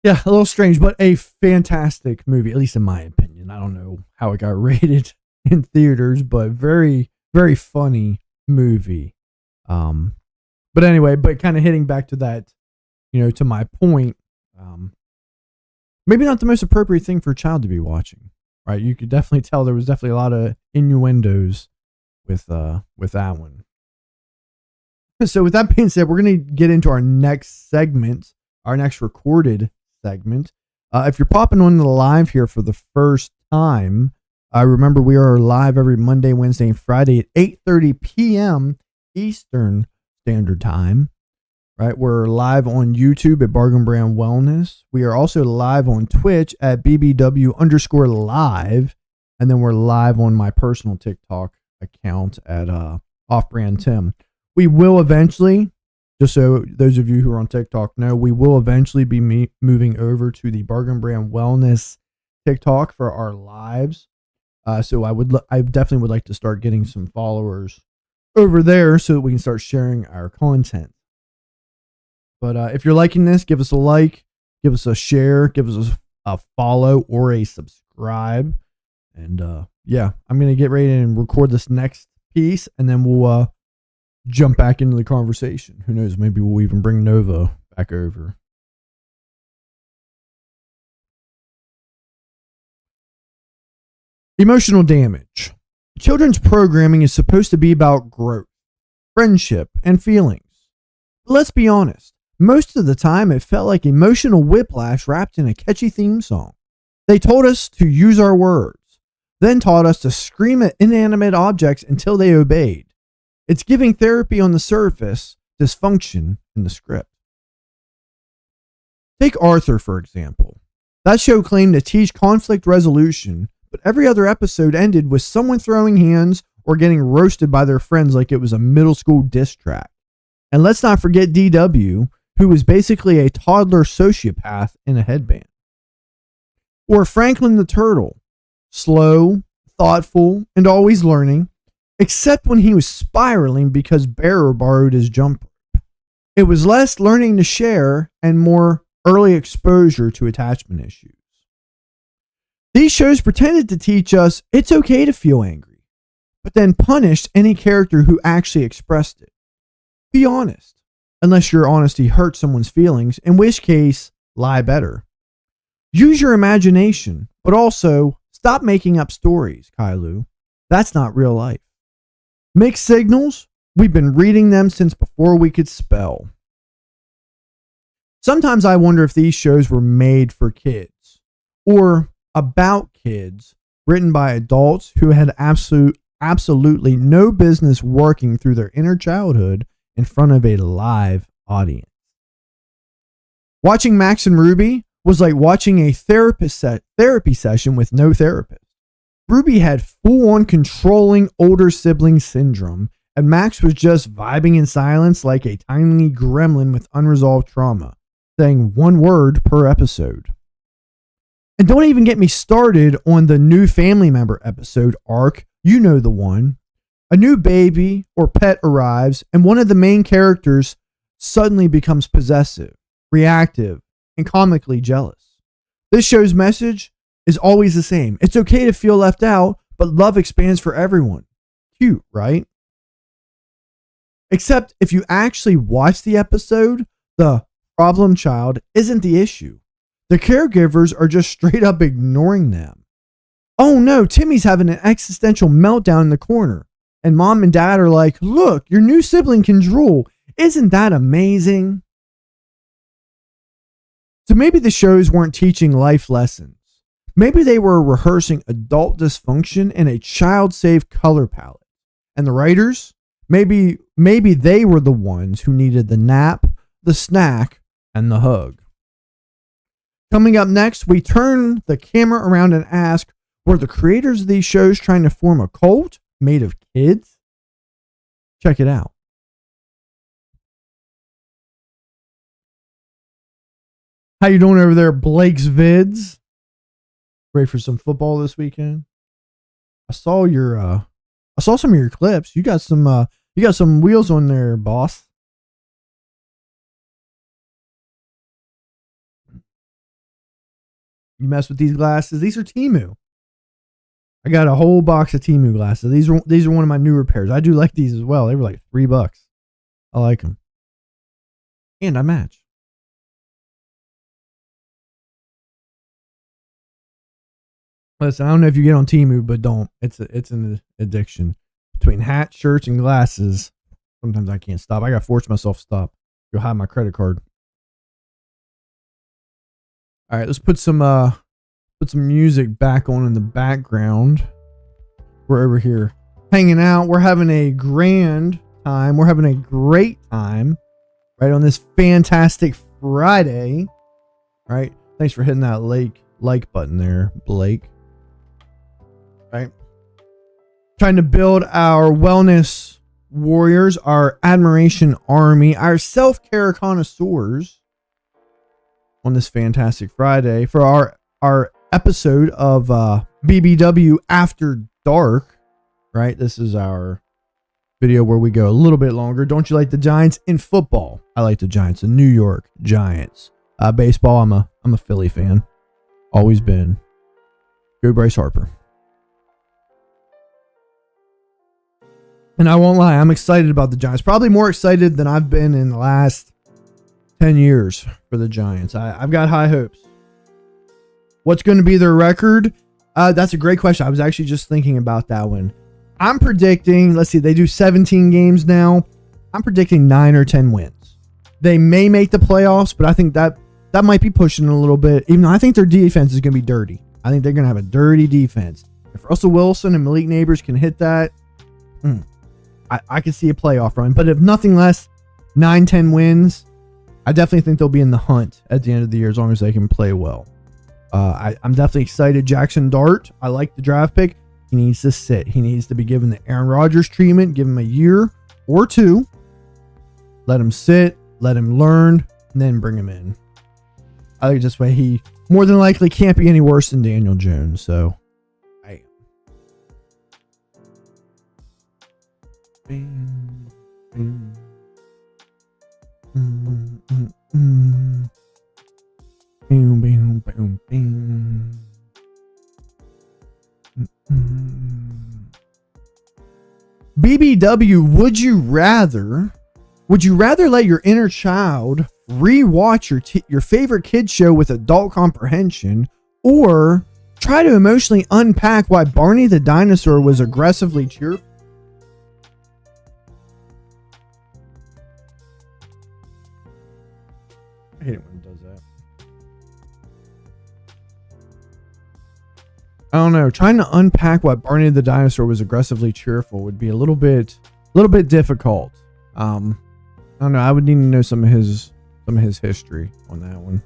yeah, a little strange, but a fantastic movie, at least in my opinion. I don't know how it got rated in theaters, but very, very funny movie. But anyway, kind of hitting back to that, to my point, maybe not the most appropriate thing for a child to be watching, right? You could definitely tell there was definitely a lot of innuendos with that one. So with that being said, we're going to get into our next segment, our next recorded segment. If you're popping on the live here for the first time, remember we are live every Monday, Wednesday, and Friday at 8:30 p.m. Eastern Standard Time. Right, we're live on YouTube at Bargain Brand Wellness. We are also live on Twitch at BBW_live, and then we're live on my personal TikTok account at Off Brand Tim. We will eventually, just so those of you who are on TikTok know, we will eventually be moving over to the Bargain Brand Wellness TikTok for our lives. So I definitely would like to start getting some followers over there so that we can start sharing our content. But if you're liking this, give us a like, give us a share, give us a follow or a subscribe. And yeah, I'm going to get ready and record this next piece, and then we'll jump back into the conversation. Who knows? Maybe we'll even bring Nova back over. Emotional damage. Children's programming is supposed to be about growth, friendship, and feelings. But let's be honest. Most of the time, it felt like emotional whiplash wrapped in a catchy theme song. They told us to use our words, then taught us to scream at inanimate objects until they obeyed. It's giving therapy on the surface, dysfunction in the script. Take Arthur, for example. That show claimed to teach conflict resolution, but every other episode ended with someone throwing hands or getting roasted by their friends like it was a middle school diss track. And let's not forget DW, who was basically a toddler sociopath in a headband. Or Franklin the Turtle, slow, thoughtful, and always learning, except when he was spiraling because Bearer borrowed his jumper. It was less learning to share and more early exposure to attachment issues. These shows pretended to teach us it's okay to feel angry, but then punished any character who actually expressed it. Be honest. Unless your honesty hurts someone's feelings, in which case, lie better. Use your imagination, but also stop making up stories, Kailu. That's not real life. Mixed signals? We've been reading them since before we could spell. Sometimes I wonder if these shows were made for kids, or about kids, written by adults who had absolutely no business working through their inner childhood in front of a live audience. Watching Max and Ruby was like watching a therapy session with no therapist. Ruby had full-on controlling older sibling syndrome, and Max was just vibing in silence like a tiny gremlin with unresolved trauma, saying one word per episode. And don't even get me started on the new family member episode arc. You know the one. A new baby or pet arrives, and one of the main characters suddenly becomes possessive, reactive, and comically jealous. This show's message is always the same. It's okay to feel left out, but love expands for everyone. Cute, right? Except if you actually watch the episode, the problem child isn't the issue. The caregivers are just straight up ignoring them. Oh no, Timmy's having an existential meltdown in the corner. And mom and dad are like, look, your new sibling can drool. Isn't that amazing? So maybe the shows weren't teaching life lessons. Maybe they were rehearsing adult dysfunction in a child-safe color palette. And the writers, maybe they were the ones who needed the nap, the snack, and the hug. Coming up next, we turn the camera around and ask, were the creators of these shows trying to form a cult made of kids? Check it out. How you doing over there, Blake's Vids? Ready for some football this weekend? I saw some of your clips. You got some wheels on there, boss. You mess with these glasses. These are Temu. I got a whole box of Temu glasses. These are one of my newer pairs. I do like these as well. They were like $3. I like them. And I match. Listen, I don't know if you get on Temu, but don't. It's an addiction. Between hats, shirts, and glasses, sometimes I can't stop. I got to force myself to stop. You'll have my credit card. All right, let's put some music back on in the background. We're over here hanging out. We're having a grand time. We're having a great time right on this fantastic Friday. All right. Thanks for hitting that like button there, Blake. Right. Trying to build our wellness warriors, our admiration army, our self-care connoisseurs on this fantastic Friday for our episode of BBW After Dark. Right. This is our video where we go a little bit longer. Don't you like the Giants? In football, I like the Giants, the New York Giants. Baseball, I'm a Philly fan. Always been. Go Bryce Harper. And I won't lie, I'm excited about the Giants. Probably more excited than I've been in the last 10 years for the Giants. I've got high hopes. What's going to be their record? That's a great question. I was actually just thinking about that one. I'm predicting, let's see, they do 17 games now. I'm predicting 9 or 10 wins. They may make the playoffs, but I think that might be pushing it a little bit, even though I think their defense is going to be dirty. I think they're going to have a dirty defense. If Russell Wilson and Malik Neighbors can hit that, I can see a playoff run. But if nothing less, 9, 10 wins, I definitely think they'll be in the hunt at the end of the year as long as they can play well. I'm definitely excited. Jackson Dart, I like the draft pick. He needs to sit. He needs to be given the Aaron Rodgers treatment. Give him a year or two. Let him sit. Let him learn. And then bring him in. I think this way he more than likely can't be any worse than Daniel Jones. So, BBW, would you rather let your inner child rewatch your favorite kids show with adult comprehension, or try to emotionally unpack why Barney the dinosaur was aggressively cheerful? I hate it when it does that. I don't know. Trying to unpack why Barney the dinosaur was aggressively cheerful would be a little bit difficult. I don't know. I would need to know some of his history on that one.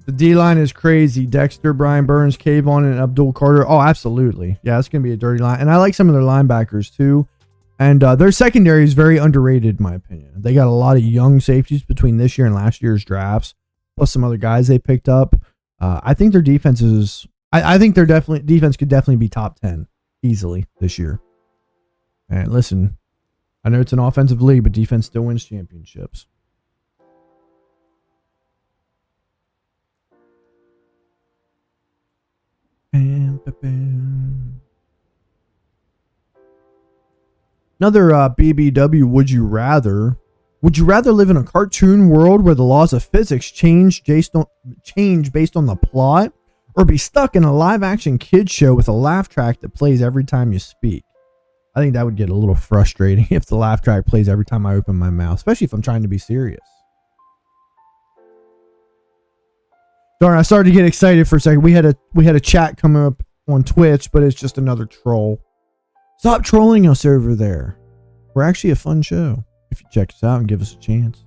The D line is crazy. Dexter, Brian Burns, Kayvon, and Abdul Carter. Oh, absolutely. Yeah, it's gonna be a dirty line. And I like some of their linebackers too. And their secondary is very underrated, in my opinion. They got a lot of young safeties between this year and last year's drafts, plus some other guys they picked up. I think their defense is. I think their defense could definitely be top 10 easily this year. And listen, I know it's an offensive league, but defense still wins championships. Another BBW, would you rather live in a cartoon world where the laws of physics change based on the plot, or be stuck in a live action kids show with a laugh track that plays every time you speak? I think that would get a little frustrating if the laugh track plays every time I open my mouth, especially if I'm trying to be serious. Darn, I started to get excited for a second. We had a chat coming up on Twitch, but it's just another troll. Stop trolling us over there. We're actually a fun show. If you check us out and give us a chance.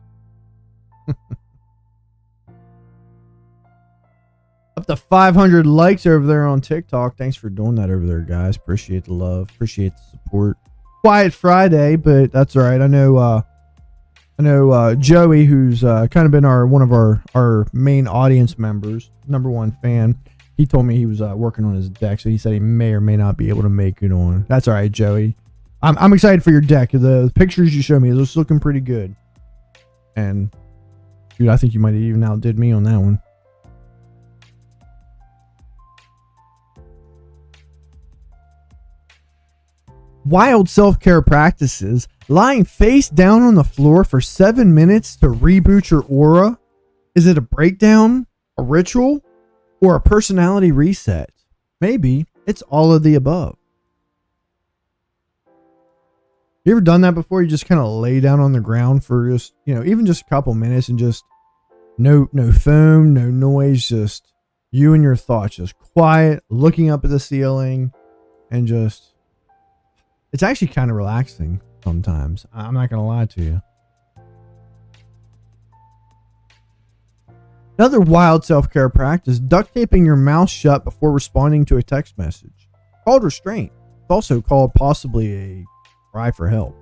Up to 500 likes over there on TikTok. Thanks for doing that over there, guys. Appreciate the love. Appreciate the support. Quiet Friday, but that's all right. I know Joey, who's kind of been one of our main audience members, #1 fan. He told me he was working on his deck, so he said he may or may not be able to make it on. That's all right, Joey. I'm excited for your deck. The pictures you showed me, those looking pretty good. And dude, I think you might have even outdid me on that one. Wild self-care practices. Lying face down on the floor for 7 minutes to reboot your aura. Is it a breakdown, a ritual, or a personality reset? Maybe it's all of the above. You ever done that before? You just kind of lay down on the ground for just, even just a couple minutes and just No phone, no noise, just you and your thoughts, just quiet, looking up at the ceiling, and just, it's actually kind of relaxing sometimes. I'm not going to lie to you. Another wild self-care practice, duct taping your mouth shut before responding to a text message. Called restraint. It's also called possibly a cry for help.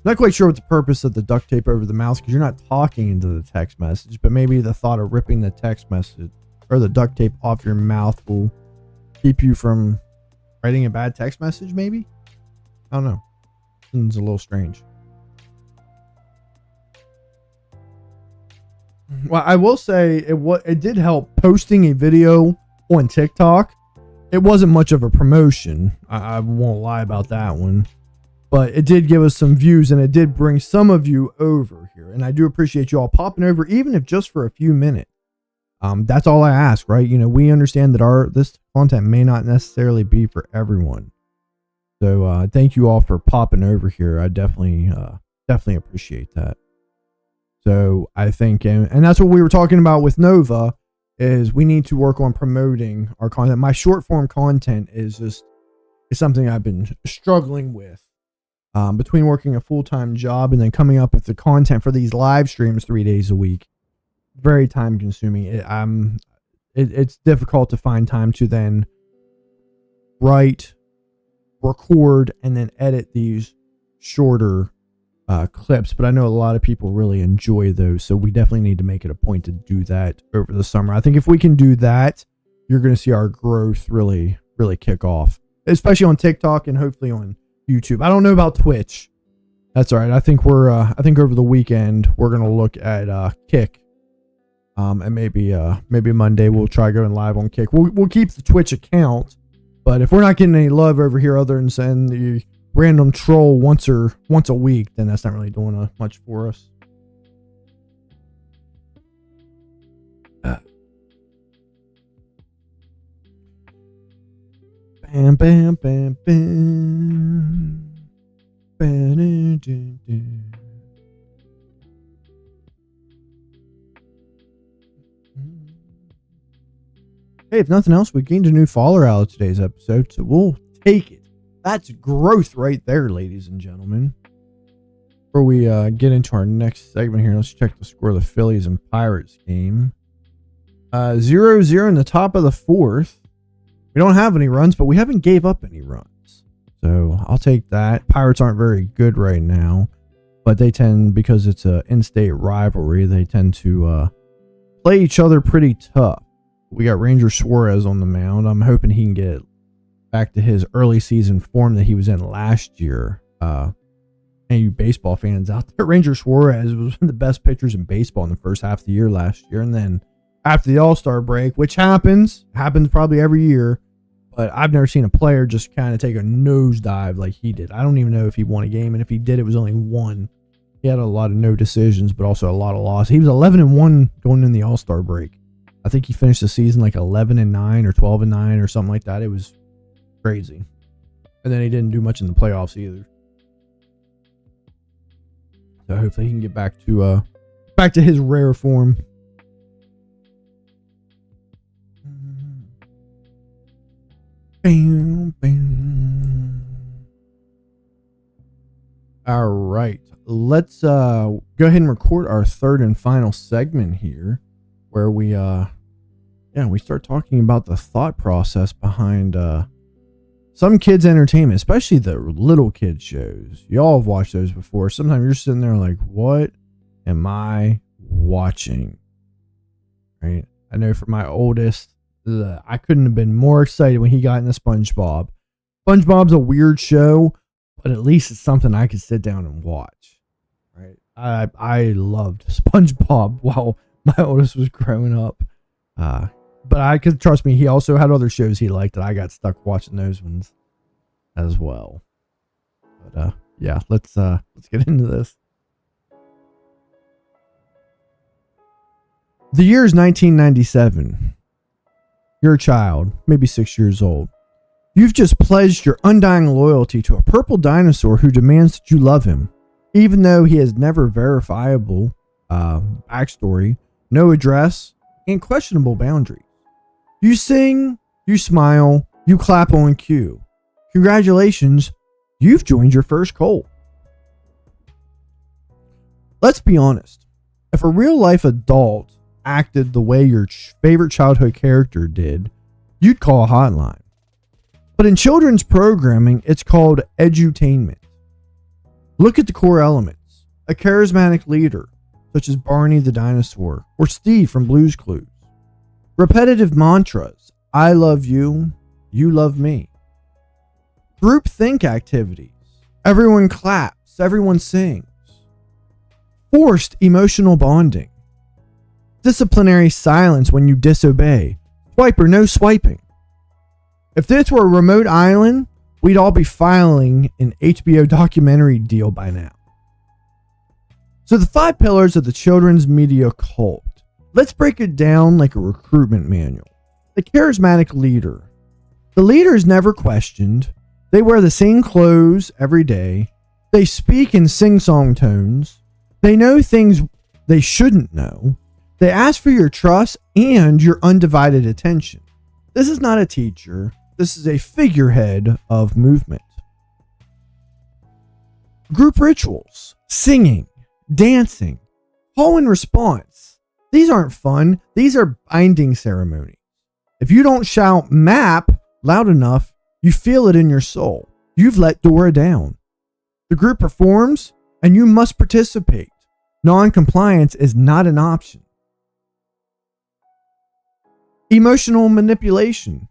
Not quite sure what the purpose of the duct tape over the mouth, because you're not talking into the text message, but maybe the thought of ripping the text message or the duct tape off your mouth will keep you from writing a bad text message, maybe? I don't know. It's a little strange. Well, I will say it did help posting a video on TikTok. It wasn't much of a promotion. I won't lie about that one. But it did give us some views, and it did bring some of you over here. And I do appreciate you all popping over, even if just for a few minutes. That's all I ask, right? You know, we understand that this content may not necessarily be for everyone. So thank you all for popping over here. I definitely appreciate that. So I think, and that's what we were talking about with Nova, is we need to work on promoting our content. My short form content is something I've been struggling with. Between working a full-time job and then coming up with the content for these live streams 3 days a week, very time consuming. It's difficult to find time to then write, record, and then edit these shorter clips. But I know a lot of people really enjoy those, so we definitely need to make it a point to do that over the summer. I think if we can do that, you're going to see our growth really kick off, especially on TikTok and hopefully on YouTube. I don't know about Twitch. That's all right. I think I think over the weekend we're gonna look at Kick, and maybe Monday we'll try going live on Kick. We'll keep the Twitch account, but if we're not getting any love over here other than sending the random troll once a week, then that's not really doing much for us. Bam, bam, bam, bam. Hey, if nothing else, we gained a new follower out of today's episode, so we'll take it. That's growth right there, ladies and gentlemen. Before we get into our next segment here, let's check the score of the Phillies and Pirates game. 0-0 in the top of the fourth. We don't have any runs, but we haven't gave up any runs. So I'll take that. Pirates aren't very good right now, but they tend, because it's an in-state rivalry, they tend to play each other pretty tough. We got Ranger Suarez on the mound. I'm hoping he can get back to his early season form that he was in last year. Any you baseball fans out there, Ranger Suarez was one of the best pitchers in baseball in the first half of the year last year. And then after the All-Star break, which happens probably every year, but I've never seen a player just kind of take a nosedive like he did. I don't even know if he won a game, and if he did, it was only one. He had a lot of no decisions, but also a lot of losses. He was 11-1 going in the All-Star break. I think he finished the season like 11-9 or 12-9 or something like that. It was crazy. And then he didn't do much in the playoffs either. So hopefully he can get back to his rare form. Bam, bam. All right, let's go ahead and record our third and final segment here, where we start talking about the thought process behind some kids' entertainment, especially the little kids shows. Y'all have watched those before. Sometimes you're sitting there like, what am I watching? Right? I know for my oldest, I couldn't have been more excited when he got into SpongeBob. SpongeBob's a weird show, but at least it's something I could sit down and watch. Right? I loved SpongeBob while my oldest was growing up. But I could, trust me, he also had other shows he liked that I got stuck watching those ones as well. But yeah, let's get into this. The year is 1997. You're a child, maybe 6 years old. You've just pledged your undying loyalty to a purple dinosaur who demands that you love him, even though he has never verifiable backstory. no address, and questionable boundaries. You sing, you smile, you clap on cue. Congratulations, you've joined your first cult. Let's be honest. If a real life adult acted the way your favorite childhood character did, you'd call a hotline. But in children's programming, it's called edutainment. Look at the core elements. A charismatic leader, such as Barney the dinosaur or Steve from Blue's Clues. Repetitive mantras. I love you, you love me. Group think activities. Everyone claps, everyone sings. Forced emotional bonding. Disciplinary silence when you disobey. Swipe or no swiping. If this were a remote island, we'd all be filing an HBO documentary deal by now. So the 5 pillars of the children's media cult. Let's break it down like a recruitment manual. The charismatic leader. The leader is never questioned. They wear the same clothes every day. They speak in sing-song tones. They know things they shouldn't know. They ask for your trust and your undivided attention. This is not a teacher. This is a figurehead of movement. Group rituals, singing, dancing, call and response. These aren't fun. These are binding ceremonies. If you don't shout map loud enough, you feel it in your soul. You've let Dora down. The group performs and you must participate. Non-compliance is not an option. Emotional manipulation.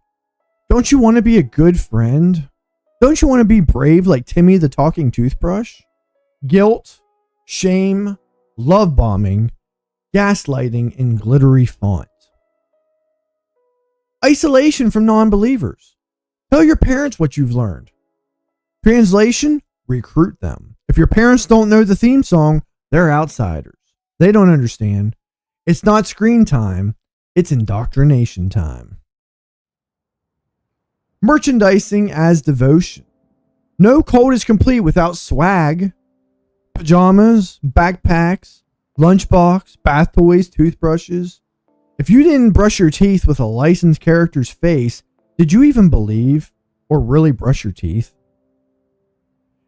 Don't you want to be a good friend? Don't you want to be brave like Timmy the talking toothbrush? Guilt, shame, love bombing, gaslighting in glittery font. Isolation from non-believers. Tell your parents what you've learned. Translation, recruit them. If your parents don't know the theme song, they're outsiders. They don't understand. It's not screen time, it's indoctrination time. Merchandising as devotion. No cult is complete without swag. Pajamas, backpacks, lunchbox, bath toys, toothbrushes. If you didn't brush your teeth with a licensed character's face, did you even believe or really brush your teeth?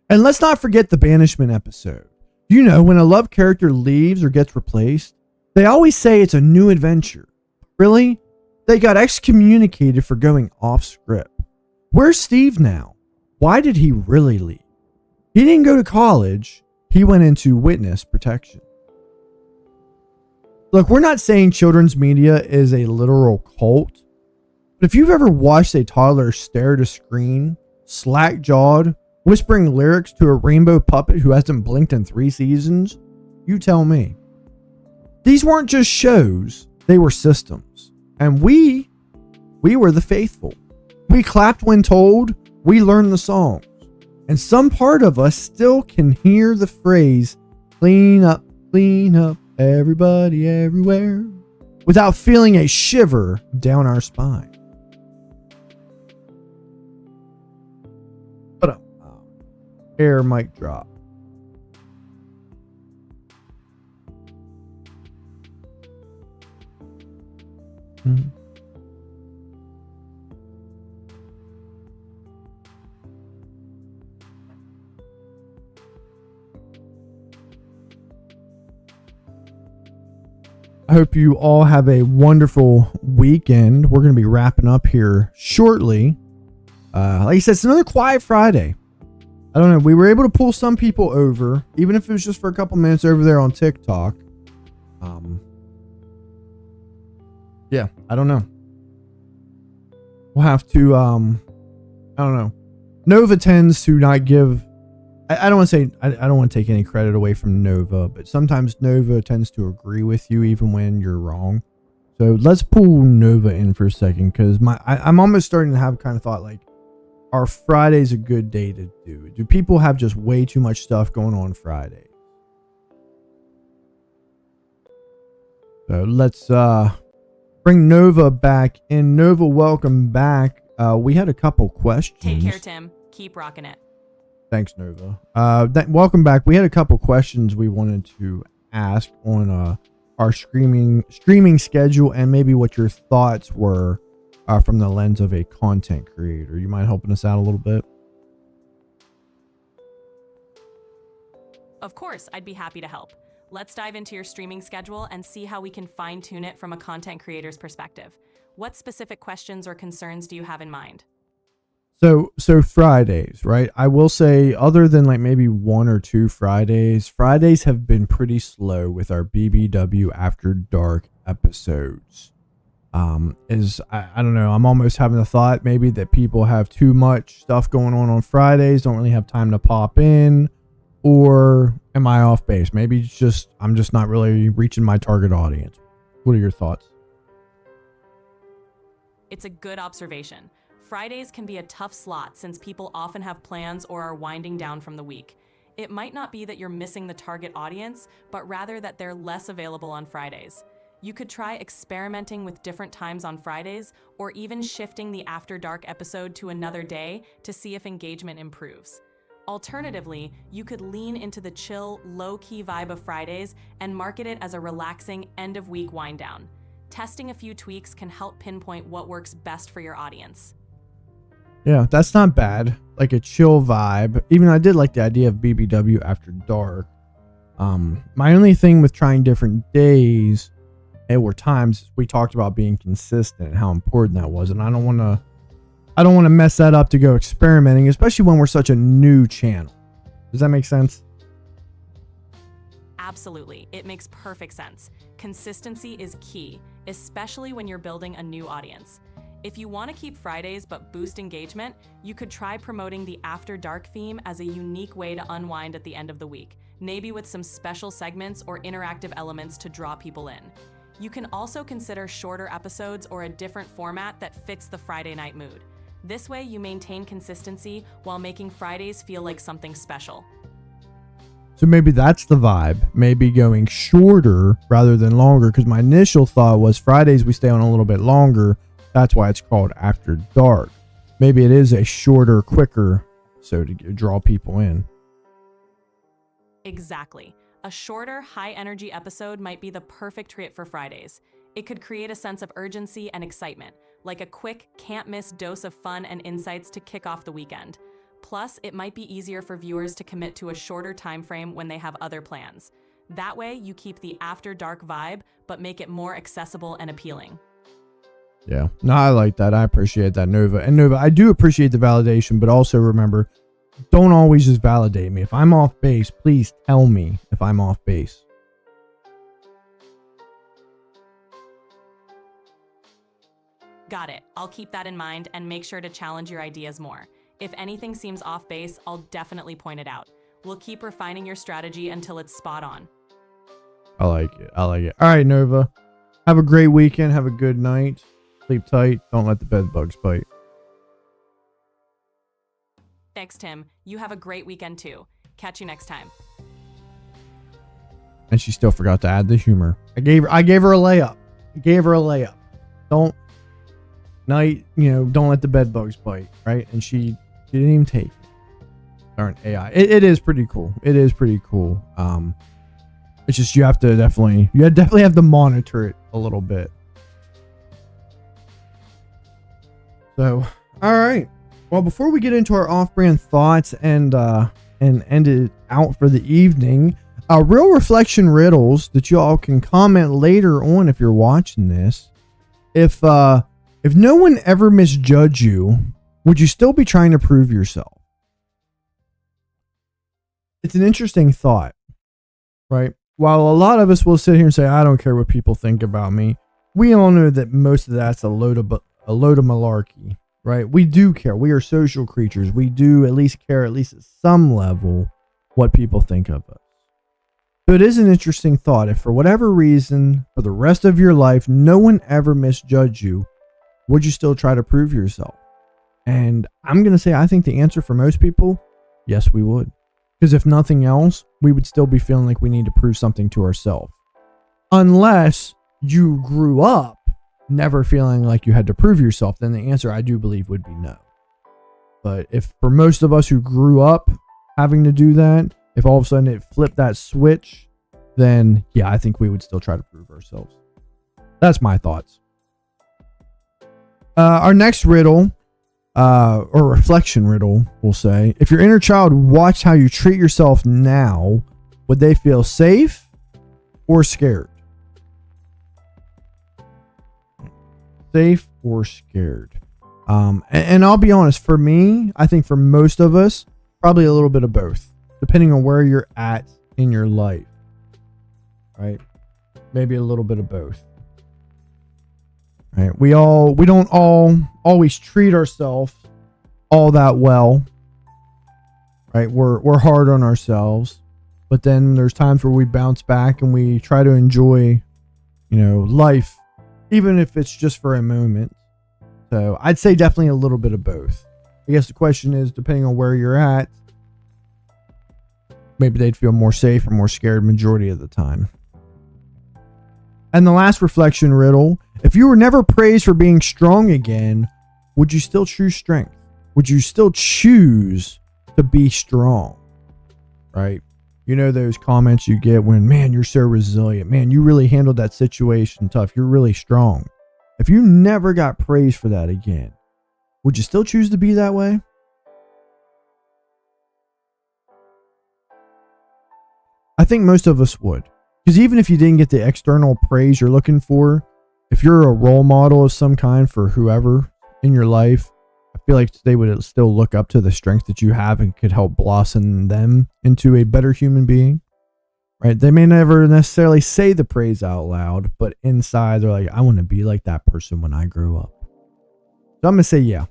And let's not forget the banishment episode. You know, when a love character leaves or gets replaced, they always say it's a new adventure. Really? They got excommunicated for going off script. Where's Steve now? Why did he really leave? He didn't go to college. He went into witness protection. Look, we're not saying children's media is a literal cult, but if you've ever watched a toddler stare at a screen, slack-jawed, whispering lyrics to a rainbow puppet who hasn't blinked in 3 seasons, you tell me. These weren't just shows, they were systems. And we were the faithful. We clapped when told, we learned the songs. And some part of us still can hear the phrase, clean up, everybody everywhere, without feeling a shiver down our spine. Air mic drop. I hope you all have a wonderful weekend. We're going to be wrapping up here shortly. Like I said, it's another quiet Friday. I don't know. We were able to pull some people over, even if it was just for a couple minutes over there on TikTok. Yeah, I don't know. We'll have to, I don't know. Nova tends to not give, I don't want to say, I don't want to take any credit away from Nova, but sometimes Nova tends to agree with you even when you're wrong. So let's pull Nova in for a second, because I'm almost starting to have kind of thought like, are Fridays a good day to do? Do people have just way too much stuff going on Friday? So let's bring Nova back in. Nova, welcome back. We had a couple questions. Take care, Tim. Keep rocking it. Thanks, Nova. Welcome back. We had a couple questions we wanted to ask on our streaming schedule and maybe what your thoughts were from the lens of a content creator. You mind helping us out a little bit? Of course, I'd be happy to help. Let's dive into your streaming schedule and see how we can fine-tune it from a content creator's perspective. What specific questions or concerns do you have in mind? So Fridays, right? I will say, other than like maybe 1 or 2 Fridays have been pretty slow with our BBW After Dark episodes. I don't know, I'm almost having the thought maybe that people have too much stuff going on Fridays, don't really have time to pop in, or am I off base? Maybe it's just I'm just not really reaching my target audience. What are your thoughts? It's a good observation. Fridays can be a tough slot since people often have plans or are winding down from the week. It might not be that you're missing the target audience, but rather that they're less available on Fridays. You could try experimenting with different times on Fridays, or even shifting the After Dark episode to another day to see if engagement improves. Alternatively, you could lean into the chill, low-key vibe of Fridays and market it as a relaxing end-of-week wind-down. Testing a few tweaks can help pinpoint what works best for your audience. Yeah, that's not bad. Like a chill vibe. Even I did like the idea of BBW After Dark. My only thing with trying different days or times, we talked about being consistent and how important that was, and I don't want to mess that up to go experimenting, especially when we're such a new channel. Does that make sense? Absolutely. It makes perfect sense. Consistency is key, especially when you're building a new audience. If you want to keep Fridays but boost engagement, you could try promoting the After Dark theme as a unique way to unwind at the end of the week, maybe with some special segments or interactive elements to draw people in. You can also consider shorter episodes or a different format that fits the Friday night mood. This way, you maintain consistency while making Fridays feel like something special. So maybe that's the vibe. Maybe going shorter rather than longer, because my initial thought was Fridays we stay on a little bit longer. That's why it's called After Dark. Maybe it is a shorter, quicker, so to draw people in. Exactly. A shorter, high-energy episode might be the perfect treat for Fridays. It could create a sense of urgency and excitement, like a quick, can't-miss dose of fun and insights to kick off the weekend. Plus, it might be easier for viewers to commit to a shorter time frame when they have other plans. That way, you keep the After Dark vibe, but make it more accessible and appealing. Yeah, no, I like that. I appreciate that, Nova. And Nova, I do appreciate the validation, but also remember, don't always just validate me. If I'm off base, please tell me if I'm off base. Got it. I'll keep that in mind and make sure to challenge your ideas more. If anything seems off base, I'll definitely point it out. We'll keep refining your strategy until it's spot on. I like it. I like it. All right, Nova. Have a great weekend. Have a good night. Sleep tight. Don't let the bed bugs bite. Thanks, Tim. You have a great weekend too. Catch you next time. And she still forgot to add the humor. I gave her a layup. Don't let the bed bugs bite, right? And she didn't even take it. Darn AI. It is pretty cool. It's just you definitely have to monitor it a little bit. So, all right. Well, before we get into our off-brand thoughts and end it out for the evening, real reflection riddles that you all can comment later on if you're watching this. If no one ever misjudged you, would you still be trying to prove yourself? It's an interesting thought, right? While a lot of us will sit here and say, I don't care what people think about me, we all know that most of that's a load of malarkey, right? We do care. We are social creatures. We do at least care, at least at some level, what people think of us. So it is an interesting thought. If for whatever reason, for the rest of your life, no one ever misjudged you, would you still try to prove yourself? And I'm going to say, I think the answer for most people, yes, we would. Because if nothing else, we would still be feeling like we need to prove something to ourselves. Unless you grew up never feeling like you had to prove yourself, then the answer I do believe would be no. But if for most of us who grew up having to do that, if all of a sudden it flipped that switch, then yeah, I think we would still try to prove ourselves. That's my thoughts. Our next riddle, or reflection riddle, we'll say, if your inner child watched how you treat yourself now, would they feel safe or scared? Safe or scared? And I'll be honest, for me, I think for most of us, probably a little bit of both, depending on where you're at in your life, right? Maybe a little bit of both. Right? We don't all always treat ourselves all that well, right? We're hard on ourselves, but then there's times where we bounce back and we try to enjoy, life, even if it's just for a moment. So I'd say definitely a little bit of both. I guess the question is, depending on where you're at, maybe they'd feel more safe or more scared majority of the time. And the last reflection riddle, if you were never praised for being strong again, would you still choose strength? Would you still choose to be strong? Right? You know those comments you get when, man, you're so resilient. Man, you really handled that situation tough. You're really strong. If you never got praised for that again, would you still choose to be that way? I think most of us would. Because even if you didn't get the external praise you're looking for, if you're a role model of some kind for whoever in your life, I feel like they would still look up to the strength that you have and could help blossom them into a better human being, right? They may never necessarily say the praise out loud, but inside they're like, I want to be like that person when I grow up. So I'm going to say, yeah,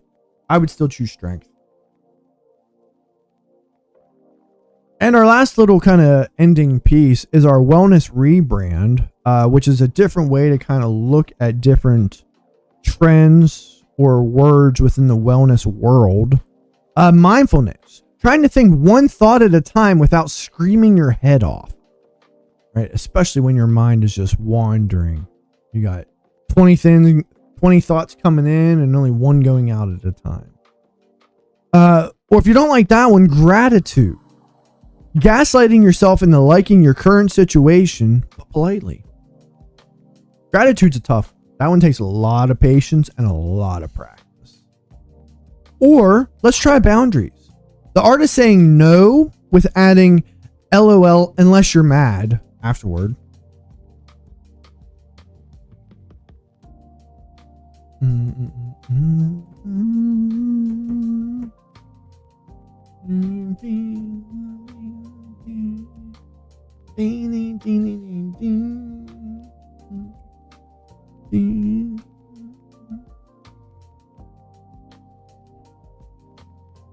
I would still choose strength. And our last little kind of ending piece is our wellness rebrand, which is a different way to kind of look at different trends or words within the wellness world. Mindfulness, trying to think one thought at a time without screaming your head off, right? Especially when your mind is just wandering. You got 20 thoughts coming in and only one going out at a time. Or if you don't like that one, gratitude. Gaslighting yourself into liking your current situation, but politely. Gratitude's a tough one. That one takes a lot of patience and a lot of practice. Or let's try boundaries. The art of saying no with adding LOL unless you're mad afterward.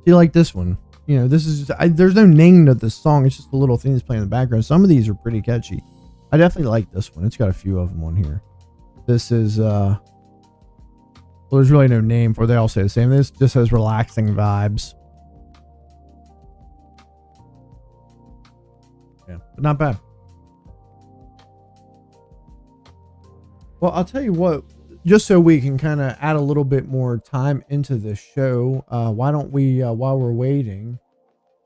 You like this one? This is there's no name to this song. It's just a little thing that's playing in the background. Some of these are pretty catchy. I definitely like this one. It's got a few of them on here. This is well, there's really no name for it. They all say the same. This just has relaxing vibes. Yeah, but not bad. Well, I'll tell you what, just so we can kind of add a little bit more time into this show, why don't we, while we're waiting,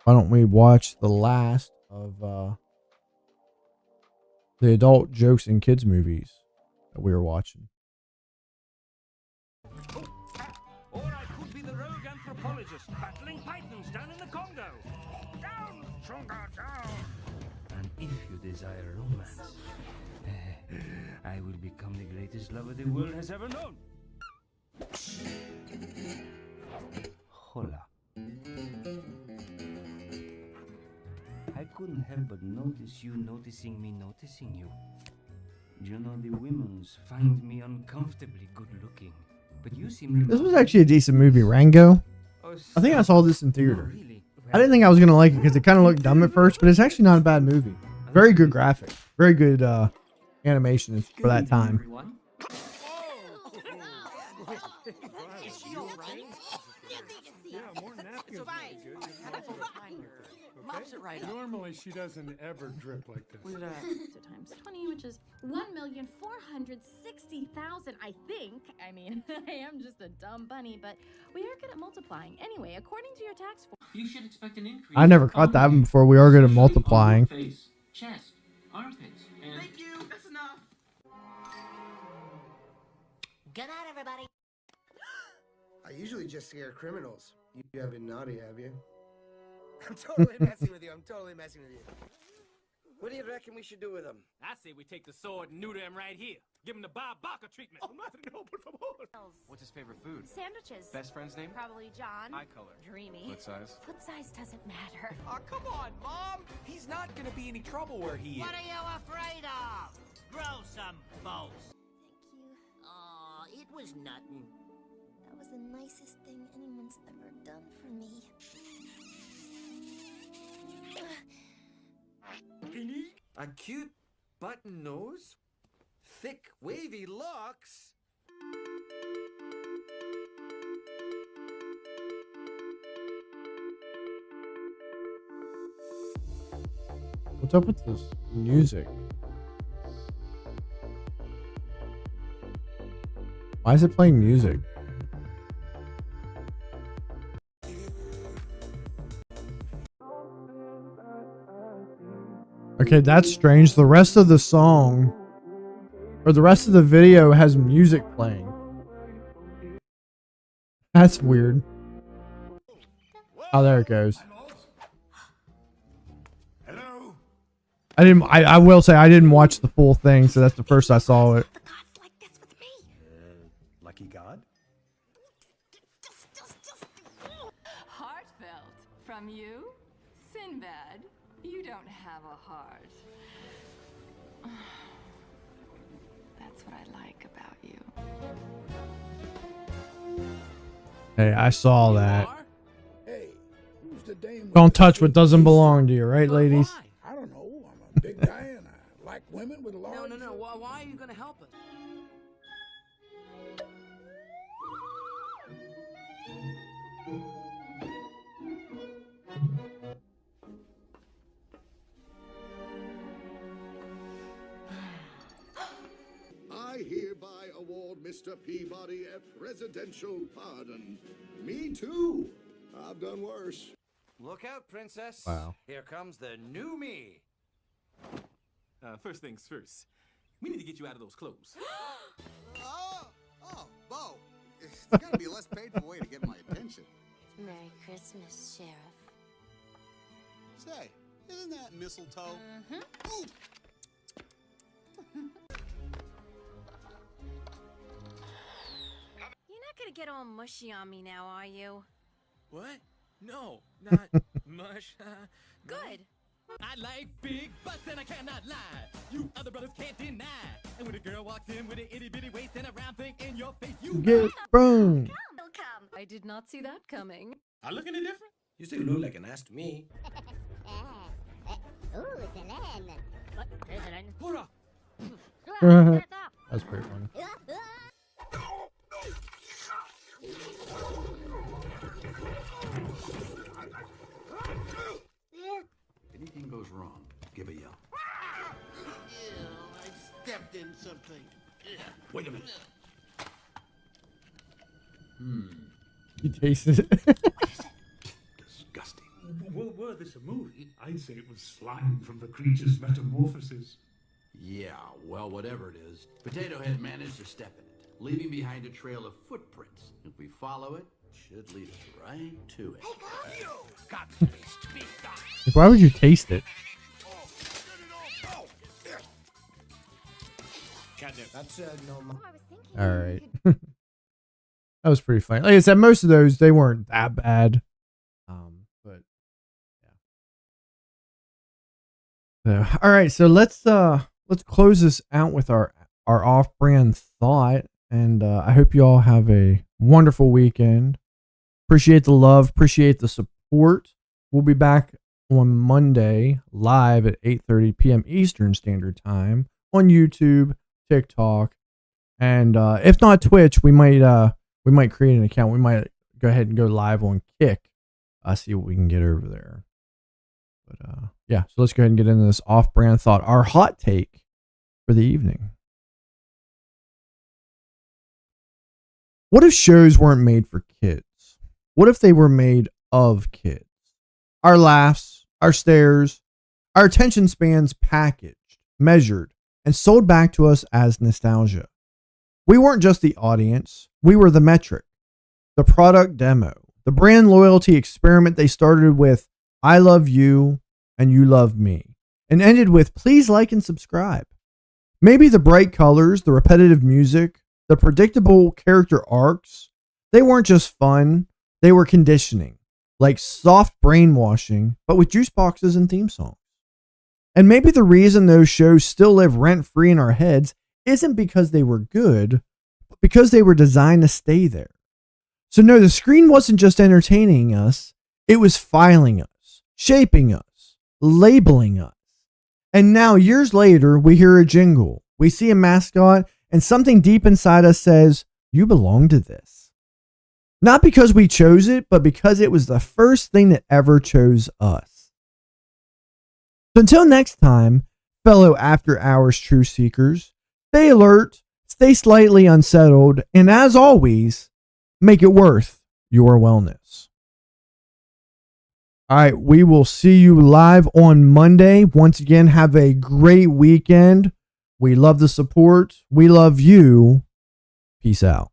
why don't we watch the last of the adult jokes and kids movies that we were watching. Or I could be the rogue anthropologist battling pythons down in the Congo. Down, Chunga, down. And if you desire romance, I will become the greatest lover the world has ever known. Hola. I couldn't help but notice you noticing me noticing you. You know, the women's find me uncomfortably good looking, but you seem... This was actually a decent movie, Rango. I think I saw this in theater. I didn't think I was going to like it because it kind of looked dumb at first, but it's actually not a bad movie. Very good graphics. Very good animation for that time. Is she all right? Yeah, more napkins would be good. Mops it right up. Normally, she doesn't ever drip like this. So times 20, which is 1,460,000, I think. I mean, I am just a dumb bunny, but we are good at multiplying. Anyway, according to your tax form, you should expect an increase. I never caught that one before. We are good at multiplying. Face, chest, armpits, usually just scare criminals. You haven't naughty, have you? I'm totally messing with you. I'm totally messing with you. What do you reckon we should do with him? I say we take the sword and neuter him right here. Give him the Bob Barker treatment. Oh, nothing, no, por favor. What's his favorite food? Sandwiches. Best friend's name? Probably John. Eye color. Dreamy. Foot size? Foot size doesn't matter. Oh, come on, Mom! He's not gonna be any trouble where he is. What are you afraid of? Grow some balls. Thank you. Aw, it was nothing. That was the nicest thing anyone's ever done for me. A cute button nose, thick wavy locks. What's up with this music? Why is it playing music? Okay, that's strange. The rest of the song, or the rest of the video, has music playing. That's weird. Oh, there it goes. Hello? I will say I didn't watch the full thing, so that's the first I saw it. Lucky God? Heartfelt from you? Sinbad, you don't have a heart. That's what I like about you. Hey, I saw that. Hey, who's the dame with Don't the touch what big doesn't teeth? belong to you, right, ladies? I don't know. I'm a big guy and I like women with large... No. Why are you gonna help us? I hereby award Mr. Peabody a presidential pardon. Me too. I've done worse. Look out, princess. Wow. Here comes the new me. First things first. We need to get you out of those clothes. Bo. It's gotta be a less painful way to get my attention. Merry Christmas, Sheriff. Say, isn't that mistletoe? Ooh. You're not gonna get all mushy on me now, are you? What? No, not mush. Good. I like big butts and I cannot lie. You other brothers can't deny. And when a girl walks in with an itty bitty waist and a round thing in your face, you Get boom. Come. I did not see that coming. I look any different? You still look like an ass to me. Ooh, Selene. What? Selene? Hurrah! That's pretty funny. Anything goes wrong, give a yell. Ew, I stepped in something. Wait a minute. He tasted it. Disgusting. Well, were this a movie, I'd say it was slime from the creature's metamorphosis. Yeah, well, whatever it is, Potato Head managed to step in it, leaving behind a trail of footprints. If we follow it, it should lead us right to it. Like, why would you taste it? That's no more. All right. That was pretty funny. Like I said, most of those, they weren't that bad. But yeah. All right, so let's close this out with our off-brand thought, and I hope you all have a wonderful weekend. Appreciate the love, appreciate the support. We'll be back on Monday live at 8:30 p.m. Eastern Standard Time on YouTube, TikTok, and if not Twitch, we might create an account. We might go ahead and go live on Kick. See what we can get over there. But yeah, so let's go ahead and get into this off-brand thought. Our hot take for the evening. What if shows weren't made for kids? What if they were made of kids? Our laughs, our stares, our attention spans packaged, measured, and sold back to us as nostalgia. We weren't just the audience, we were the metric. the product demo, the brand loyalty experiment they started with I love you and you love me, and ended with please like and subscribe. Maybe the bright colors, the repetitive music, the predictable character arcs, they weren't just fun, they were conditioning, like soft brainwashing, but with juice boxes and theme songs. And maybe the reason those shows still live rent-free in our heads isn't because they were good, but because they were designed to stay there. So no, the screen wasn't just entertaining us, it was filing us, shaping us, labeling us. And now, years later, we hear a jingle, we see a mascot, and something deep inside us says, you belong to this. Not because we chose it, but because it was the first thing that ever chose us. So until next time, fellow After Hours Truth Seekers, stay alert, stay slightly unsettled, and as always, make it worth your wellness. All right, we will see you live on Monday. Once again, have a great weekend. We love the support. We love you. Peace out.